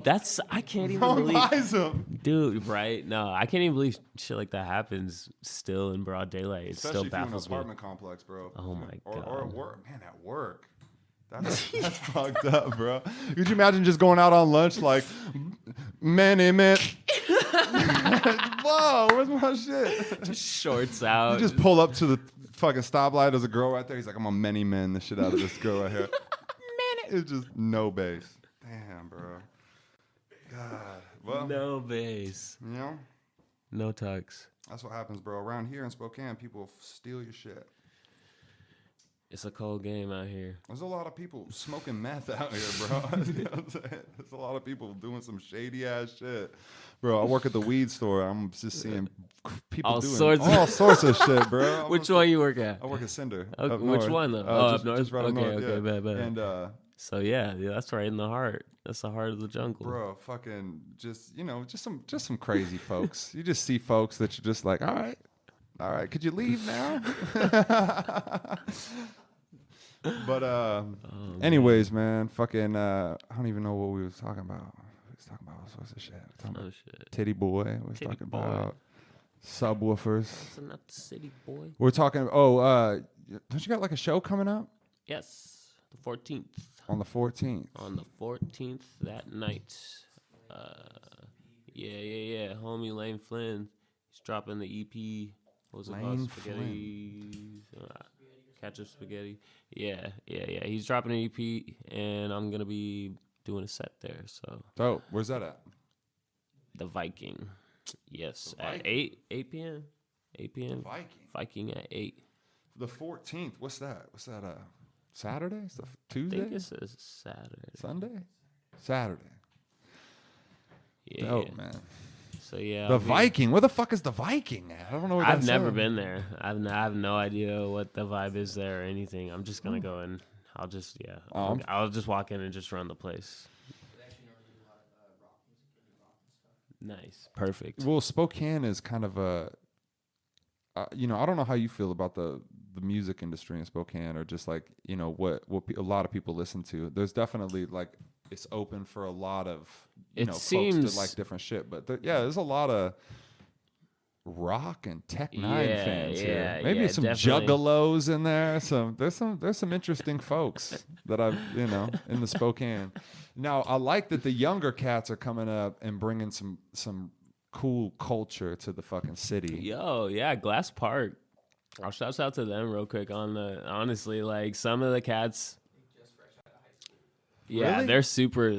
I can't even No one believe. buys them. Dude, right? No, I can't even believe shit like that happens still in broad daylight. It Especially still if you're in an baffles me. apartment complex, bro. Oh my Or God. at work, man. At work, that's fucked up, bro. Could you imagine just going out on lunch like, many men? Whoa, where's my shit? Just shorts out. You just pull up to the fucking stoplight. There's a girl right there. He's like, I'm gonna many men the shit out of this girl right here. It's just no bass. Damn, bro. God. Well, no bass. you know, No tux. that's what happens, bro. Around here in Spokane, people steal your shit. It's a cold game out here. There's a lot of people smoking meth out here, bro. You know what I'm saying? There's a lot of people doing some shady ass shit. Bro, I work at the weed store. I'm just seeing people All doing sorts all sorts of shit, bro. Which one you work at? I work at Cinder. Okay, up which north. one, though? Just, up north? just right up Okay, north, okay, yeah. bad. And So yeah, that's right in the heart. That's the heart of the jungle. bro, fucking just just some crazy folks. You just see folks that you're just like, all right, could you leave now? But anyways, man, fucking I don't even know what we was talking about. We was talking about all sorts of shit. We was talking Oh about shit. Titty Boy. We was Titty talking Boy. about subwoofers. Isn't that the city boy? We're talking. Don't you got like a show coming up Yes, the 14th. on the 14th? On the 14th that night. Yeah. Homie Lane Flynn. He's dropping the EP. What was it called? Lane Spaghetti. Catch Up Spaghetti. Yeah. He's dropping an EP, and I'm gonna be doing a set there. So Oh, where's that at? the Viking. Yes, The at Viking? 8 p.m. 8 p.m. Viking. Viking at 8. The 14th. What's that? Saturday? It's the I Tuesday? think it's a Saturday. Sunday? Saturday. Yeah. Dope, man. So yeah. The I'll be- Viking. Where the fuck is the Viking at? I don't know where I've that's never at. been there. I have no idea what the vibe is there or anything. I'm just gonna go and I'll just I'll just walk in and just run the place. Nice, perfect. Well, Spokane is kind of a, I don't know how you feel about the music industry in Spokane, or just like what a lot of people listen to. There's definitely like it's open for a lot of folks seems- that like different shit, but there's a lot of rock and Tech Nine Yeah, fans yeah, here. Maybe yeah, some definitely. juggalos in there. There's some interesting folks that I've in the Spokane. Now I like that the younger cats are coming up and bringing some cool culture to the fucking city. Yo, yeah, Glass Park. I'll shout out to them real quick on the honestly, like some of the cats. Yeah, Really? they're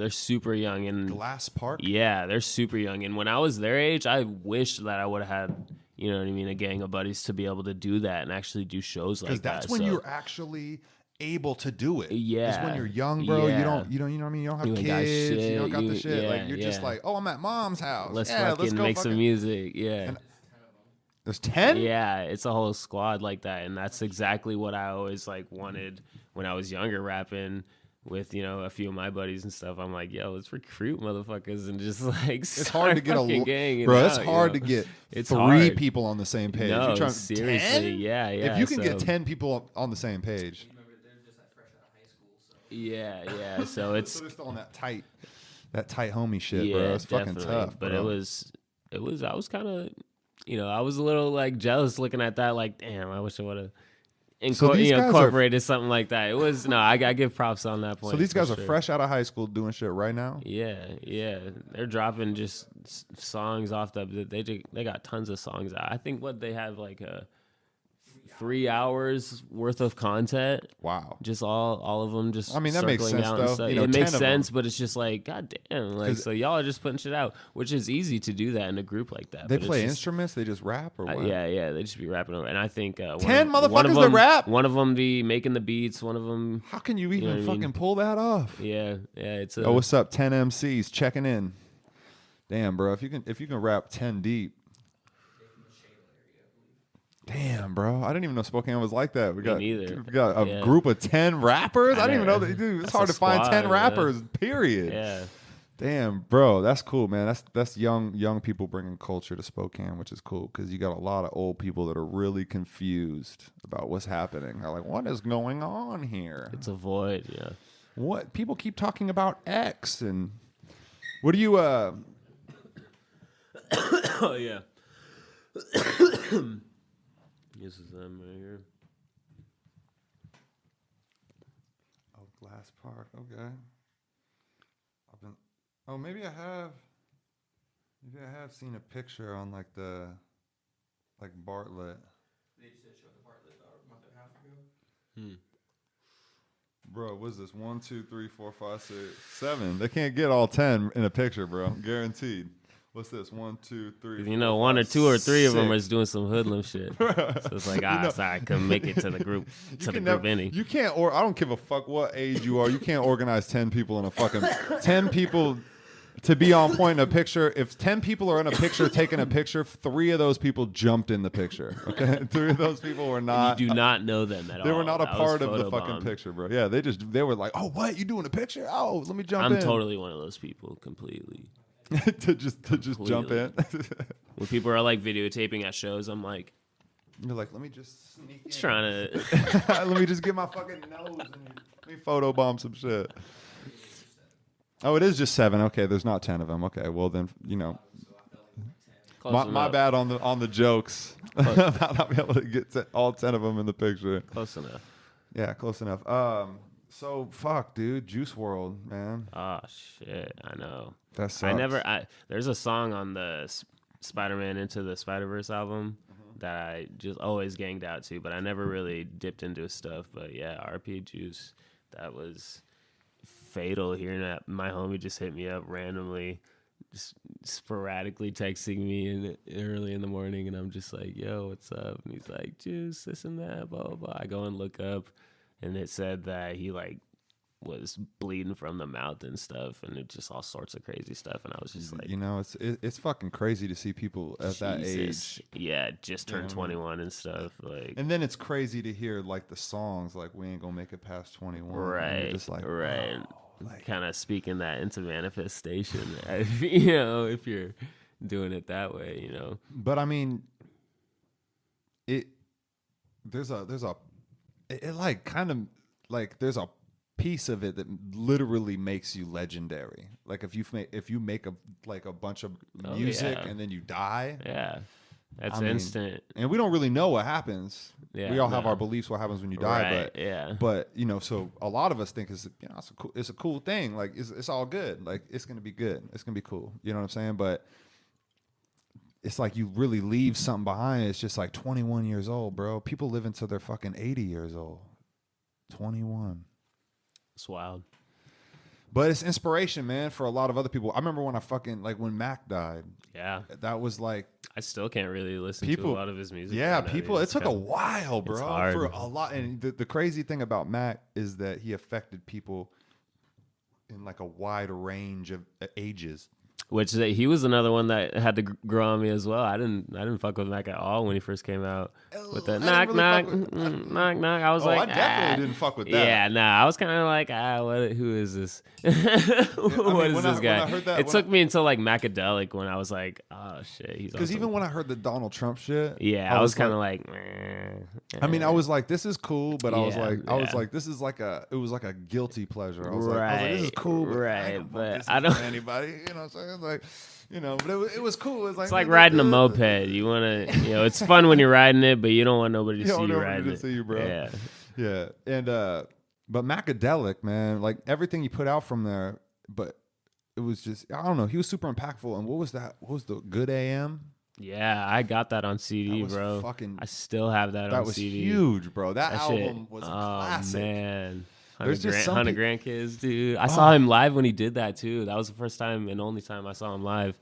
super young and Glass Park. yeah, they're super young. And when I was their age, I wish that I would have had, you know what I mean, a gang of buddies to be able to do that and actually do shows like Because that. that's when So- you're actually able to do it. Yeah. It's when you're young, bro. Yeah. You know what I mean? You don't have You ain't got kids. You shit. don't got the You- shit. Like yeah, you're just yeah. like, oh, I'm at mom's house. let's yeah, fucking go make fucking. some music. Yeah. And- There's 10? Yeah, it's a whole squad like that, and that's exactly what I always like wanted when I was younger, rapping with a few of my buddies and stuff. I'm like, yo, let's recruit motherfuckers and just like It's hard to get a gang, bro. It's hard to get It's three hard. people on the same page. No, You're trying, seriously, 10? yeah. If you can get so- 10 people on the same page, yeah. So it's so they're still on that tight homie shit, yeah, bro. It's fucking definitely. tough. But bro. it was. I was kind of, I was a little like jealous looking at that. Like, damn, I wish I would have. So these guys incorporated something like that. It was I give props on that point. So these guys are sure. fresh out of high school doing shit right now. Yeah, they're dropping just songs off they got tons of songs out. I think they have like 3 hours worth of content. Wow. Just all of them just I mean, that makes circling sense, out though. and stuff. You know, it 10 makes of sense, them. but it's just like, god damn, like, so y'all are just putting shit out, which is easy to do that in a group like that. They but play it's just, instruments, they just rap or what? yeah, they just be rapping over. And I think 10 one of motherfuckers that them, rap? One of them be making the beats, one of them. How can you even know what I fucking mean? pull that off? Yeah, it's Oh, what's up, 10 MCs checking in? Damn, bro, if you can rap 10 deep. Damn, bro, I didn't even know Spokane was like that. We got a group of 10 rappers. I didn't even know that. Dude, it's hard to find 10 rappers. Period. Yeah. Damn, bro, that's cool, man. That's young people bringing culture to Spokane, which is cool because you got a lot of old people that are really confused about what's happening. They're like, what is going on here? It's a void. Yeah. What people keep talking about X and what do you Oh yeah. This is them right here. Oh, Glass Park. Okay. Maybe I have seen a picture on like Bartlett. They just showed the Bartlett a month and a half ago. Bro, what's this? 1, 2, 3, 4, 5, 6, 7. They can't get all 10 in a picture, bro. Guaranteed. What's this? 1, 2, 3. 4, 1 5, or 2 or 3 of them 6. are just doing some hoodlum shit. So it's like, sorry, I couldn't make it to the group. You can't, I don't give a fuck what age you are. You can't organize 10 people in a fucking 10 people to be on point in a picture. If 10 people are in a picture taking a picture, 3 of those people jumped in the picture. Okay, 3 of those people were not. You do not know them at all. They were not a That part was of the fucking photobombed. picture, bro. Yeah, they were like, oh, what? You doing a picture? Oh, let me jump in. I'm totally one of those people completely. to just jump in. When people are like videotaping at shows, I'm like, You're like, let me just sneak in. trying to. Let me just get my fucking nose and let me photobomb some shit. Oh, it is just 7. Okay, there's not 10 of them. Okay, well then, my bad on the jokes about not being able to get all 10 of them in the picture. Close enough. Yeah, close enough. So fuck, dude, Juice World, man. Oh shit, I know. That sucks. There's a song on the Spider-Man Into the Spider-Verse album that I just always ganged out to, but I never really dipped into his stuff. But yeah, RP Juice, that was fatal. Hearing that, my homie just hit me up randomly, just sporadically texting me early in the morning, and I'm just like, yo, what's up? And he's like, Juice, this and that, blah, blah, blah. I go and look up, and it said that he like was bleeding from the mouth and stuff, and it just all sorts of crazy stuff. And I was just like, it's fucking crazy to see people at that age. Yeah, just turned 21 and stuff. Like, and then it's crazy to hear like the songs like "We Ain't Gonna Make It Past 21." right? Just like, right. oh, like, kind of speaking that into manifestation, if you're doing it that way, But I mean, there's a piece of it that literally makes you legendary. Like if you make a bunch of music and then you die. Yeah. That's instant. And we don't really know what happens. Yeah, we all have our beliefs what happens when you die, right, but so a lot of us think it's a cool thing. Like it's all good. Like it's going to be good. It's going to be cool. You know what I'm saying? But it's like you really leave something behind. It's just like 21 years old, bro. People live until they're fucking 80 years old. 21. It's wild. But it's inspiration, man, for a lot of other people. I remember when when Mac died. Yeah. That was like, I still can't really listen to a lot of his music. Yeah, it took a while, bro. It's hard. For a lot. And the crazy thing about Mac is that he affected people in like a wide range of ages. Which he was another one that had to grow on me as well. I didn't fuck with Mac at all when he first came out with that knock knock. I was like, I definitely didn't fuck with that. Yeah, nah. I was kind of like, who is this? What is this guy? It took me until like Macadelic when I was like, oh shit, he's. Because even when I heard the Donald Trump shit, yeah, I was kind of like, I mean, I was like, this is cool, but I was like, this is like it was like a guilty pleasure. I was like, this is cool, but right? I but I don't I don't. anybody, you know what I'm saying? Like, but it was cool. It's like riding a moped. You want to, it's fun when you're riding it, but you don't want nobody to see you riding it. See you, bro. Yeah. Yeah. And, but Macadelic, man, like everything he put out from there, but it was just, I don't know. He was super impactful. And what was that? What was the Good AM? Yeah, I got that on CD, bro. I still have that on CD. That was huge, bro. That album shit, was a classic. Oh, man. There's just some 100 Grandkids, dude. I saw him live when he did that, too. That was the first time and only time I saw him live.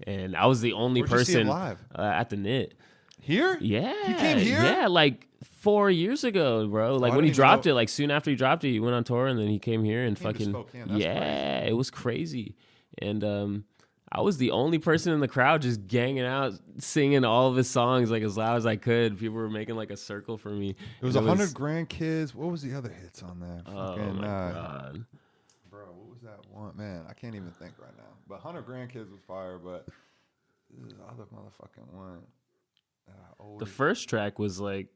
And I was the only Where'd you see him person live? At the Knit. Here? Yeah. He came here? Yeah, like 4 years ago, bro. Like when he dropped it, like soon after he dropped it, he went on tour and then he came here and Came to fucking Spokane. That's crazy. It was crazy. And I was the only person in the crowd just ganging out, singing all of his songs like as loud as I could. People were making like a circle for me. It was 100 Grandkids. What was the other hits on there? Oh my God. Bro, what was that one? Man, I can't even think right now. But 100 Grandkids was fire, but this is the other motherfucking one. The first track was like,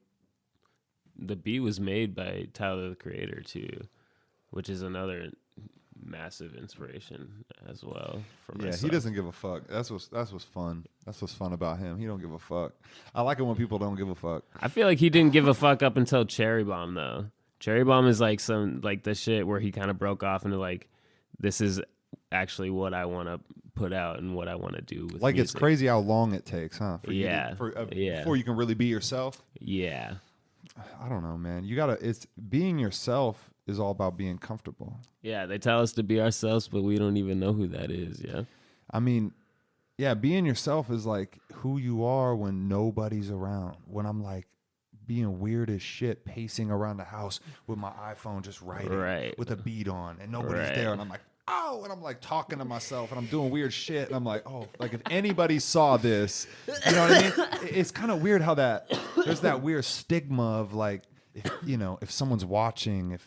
the beat was made by Tyler the Creator too, which is another massive inspiration as well for myself. He doesn't give a fuck. That's what's fun. That's what's fun about him. He don't give a fuck. I like it when people don't give a fuck. I feel like he didn't give a fuck up until Cherry Bomb though. Cherry Bomb is like some like the shit where he kind of broke off into like, this is actually what I want to put out and what I want to do with like music. It's crazy how long it takes, huh? For before you can really be yourself. Yeah. I don't know, man. It's being yourself is all about being comfortable. Yeah, they tell us to be ourselves, but we don't even know who that is. Yeah. I mean, yeah, being yourself is like who you are when nobody's around. When I'm like being weird as shit, pacing around the house with my iPhone just writing with a beat on and nobody's there. And I'm like, oh, and I'm like talking to myself and I'm doing weird shit. And I'm like, oh, like if anybody saw this, you know what I mean? It's kind of weird how there's that weird stigma of like, if someone's watching, it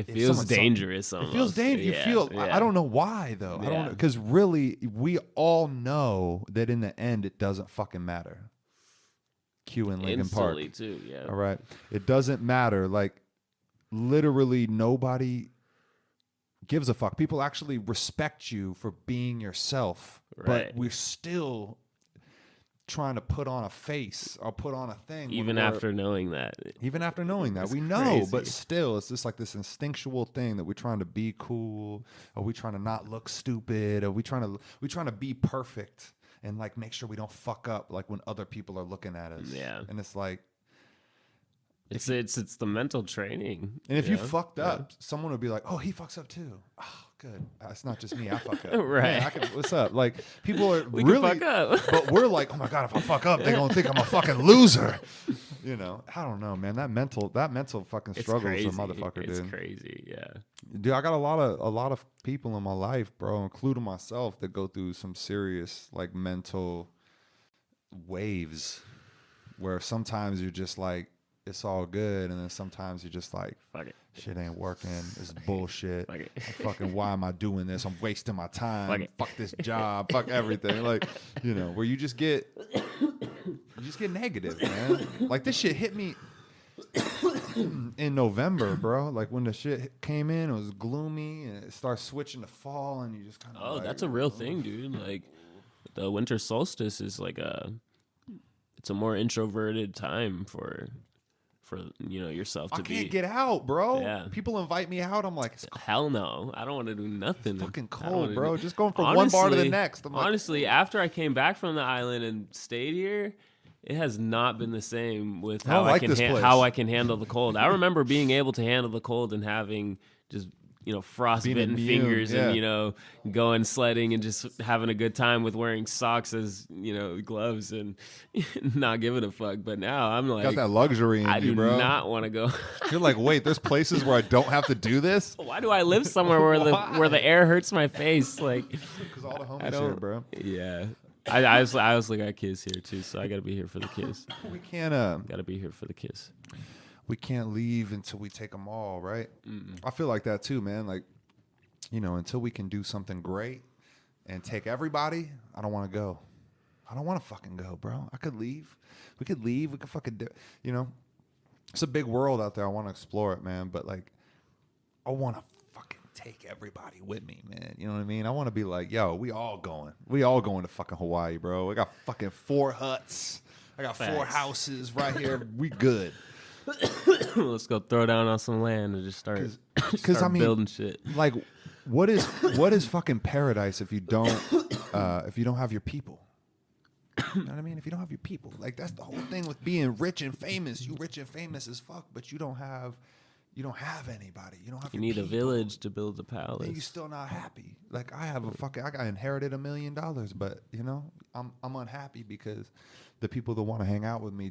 feels dangerous. Almost. It feels dangerous. I don't know why though. I don't, because really we all know that in the end it doesn't fucking matter. Q in Lincoln Park. Too, yeah. All right. It doesn't matter. Like literally nobody gives a fuck. People actually respect you for being yourself, but we're still trying to put on a face or put on a thing. Even after knowing that, we know, crazy. But still, it's just like this instinctual thing that we're trying to be cool. Are we trying to not look stupid? Are we trying to be perfect and like make sure we don't fuck up like when other people are looking at us? Yeah, and it's like. It's the mental training. And if you fucked up, someone would be like, "Oh, he fucks up too." Oh, good. It's not just me. I fuck up. Right. Man, what's up? Like people are we really can fuck up. but we're like, "Oh my god, if I fuck up, they're gonna think I'm a fucking loser." I don't know, man. That mental fucking struggle is a motherfucker, dude. It's crazy, yeah. Dude, I got a lot of people in my life, bro, including myself, that go through some serious like mental waves, where sometimes you're just like, it's all good, and then sometimes you're just like, fuck it, shit ain't working, it's bullshit. Fuck it. Fucking why am I doing this? I'm wasting my time. Fuck this job. Fuck everything. Like, where you just get negative, man. Like this shit hit me in November, bro. Like when the shit came in, it was gloomy, and it starts switching to fall, and you just kind of that's a real thing, dude. Like the winter solstice is like it's a more introverted time for yourself to be. I can't get out, bro. Yeah. People invite me out. I'm like, hell no. I don't want to do nothing. It's fucking cold, bro. Just going from one bar to the next. I'm honestly, after I came back from the island and stayed here, it has not been the same with how I can handle the cold. I remember being able to handle the cold and having just frostbitten fingers and going sledding and just having a good time with wearing socks as gloves and not giving a fuck. But now I'm like, got that luxury in I you, do bro. not want to go. You're like, wait, there's places where I don't have to do this. Why do I live somewhere where the air hurts my face? Like, because all the homies here, bro. Yeah. I also got kids here too, so I gotta be here for the kids. We can't. Gotta be here for the kids. We can't leave until we take them all, right? Mm-mm. I feel like that too, man. Like, until we can do something great and take everybody, I don't want to go. I don't want to fucking go, bro. I could leave. We could leave. We could fucking do. It's a big world out there. I want to explore it, man. But like, I want to fucking take everybody with me, man. You know what I mean? I want to be like, yo, we all going to fucking Hawaii, bro. I got fucking 4 huts. I got 4 houses right here. We good. Let's go throw down on some land and just start building shit. Like, what is fucking paradise if you don't have your people? You know what I mean? If you don't have your people, like that's the whole thing with being rich and famous. You rich and famous as fuck, but you don't have anybody. You don't have. You need a village to build the palace. And you're still not happy. Like I got inherited $1 million, but you know I'm unhappy because the people that want to hang out with me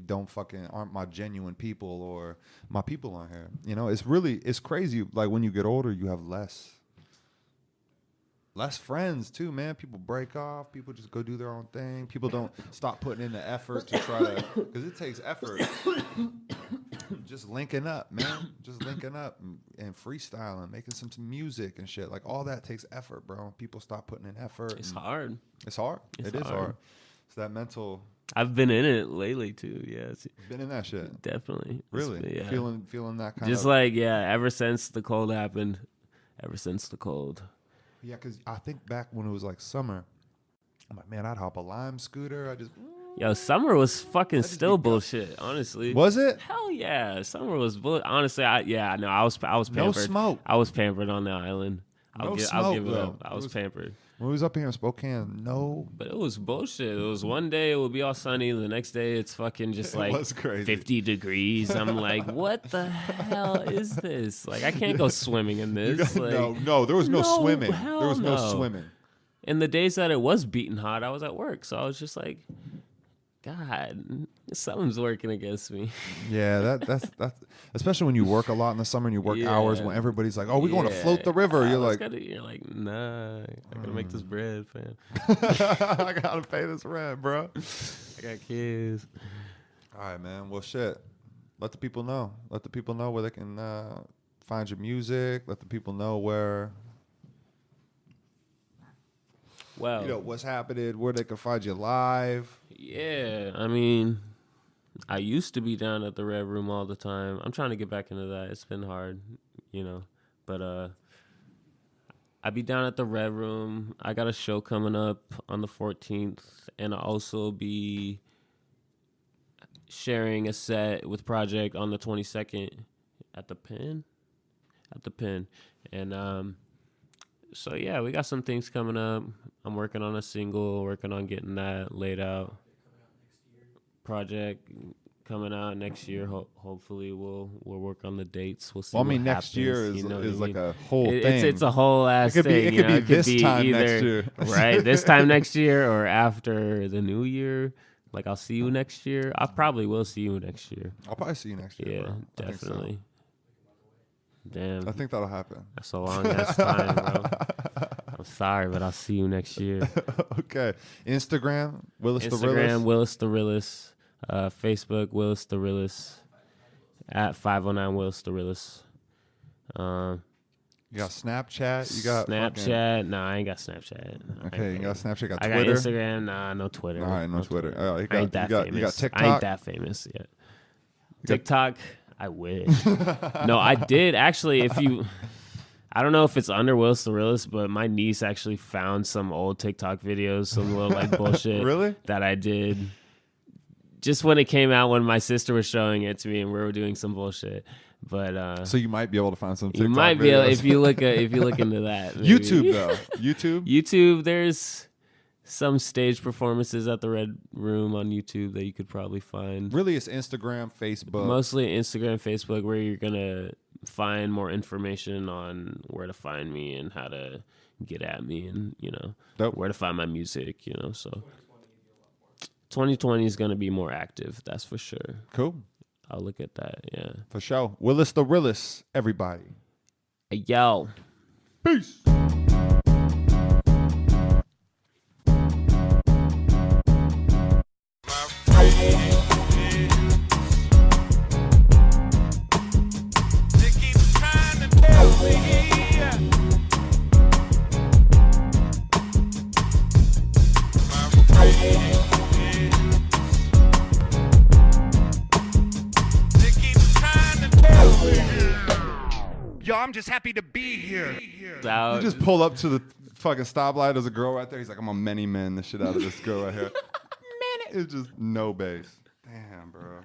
aren't my genuine people, or my people aren't here. You know, it's crazy. Like when you get older, you have less friends too, man. People break off. People just go do their own thing. People don't stop putting in the effort to try to, because it takes effort. Just linking up, man. Just linking up and freestyling, making some music and shit. Like all that takes effort, bro. People stop putting in effort. It's hard. It's hard. It is hard. It's that mental. I've been in it lately too. Yeah, been in that shit. Definitely. Really? Yeah. Feeling that kind just of. like ever since the cold happened. Yeah, because I think back when it was like summer, I'm like, man, I'd hop a Lime scooter. Yo, summer was fucking still bullshit, honestly. Was it? Hell yeah. Summer was bullshit. Honestly, I was pampered. No smoke. I was pampered on the island. I'll give it up. I was pampered. When we was up here in Spokane, But it was bullshit. It was one day it would be all sunny. The next day it's fucking just like 50 degrees. I'm like, what the hell is this? Like, I can't go swimming in this. No, there was no swimming. There was no swimming. And the days that it was beating hot, I was at work. So I was just like, God, something's working against me. Yeah, that's especially when you work a lot in the summer and you work hours when everybody's like, oh, we're going to float the river. You're like, nah, I gotta make this bread, fam. I gotta pay this rent, bro. I got kids. All right, man. Well, shit. Let the people know. Let the people know where they can find your music. Let the people know where. Well, you know what's happening, where they can find you live. Yeah, I mean, I used to be down at the Red Room all the time. I'm trying to get back into that. It's been hard, you know. But I be down at the Red Room. I got a show coming up on the 14th, and I'll also be sharing a set with Project on the 22nd at the Pen. And so yeah, we got some things coming up. I'm working on a single, working on getting that laid out. Project coming out next year. Hopefully, we'll work on the dates. We'll see. Well, I mean, what next happens, year is like a whole thing. It's a whole ass thing. It could be this time next year, right? This time next year or after the new year. Like, I'll see you next year. I probably will see you next year. I'll probably see you next year. Yeah, bro. definitely. Damn. I think that'll happen. That's a long ass time, bro. I'm sorry, but I'll see you next year. Okay. Instagram, Willis the Realist. Willis the Realist. Facebook, Willis the Realist. At 509 Willis the Realist. You got Snapchat. You got Snapchat. Nah, I ain't got Snapchat. Okay, you got Snapchat. Got I Twitter. got Instagram. Nah, no Twitter. All right, no Twitter. I ain't that famous. You got TikTok. I ain't that famous yet. TikTok, I wish. No, I did actually. I don't know if it's under Willis the Realist, but my niece actually found some old TikTok videos, some little like bullshit really that I did. Just when it came out, when my sister was showing it to me, and we were doing some bullshit. But so you might be able to find some TikTok you might be able if you look into that. Maybe. YouTube though. YouTube. There's some stage performances at the Red Room on YouTube that you could probably find. Really, it's Instagram, Facebook. Mostly Instagram, Facebook, where you're gonna find more information on where to find me and how to get at me, and where to find my music. So 2020 is gonna be more active. That's for sure. Cool. I'll look at that. Yeah, for sure. Willis the Realist, everybody. Hey, yo. Peace. Yo, I'm just happy to be here. Out. You just pull up to the fucking stoplight. There's a girl right there. He's like, I'm gonna many men the shit out of this girl right here. It's just no bass. Damn, bro.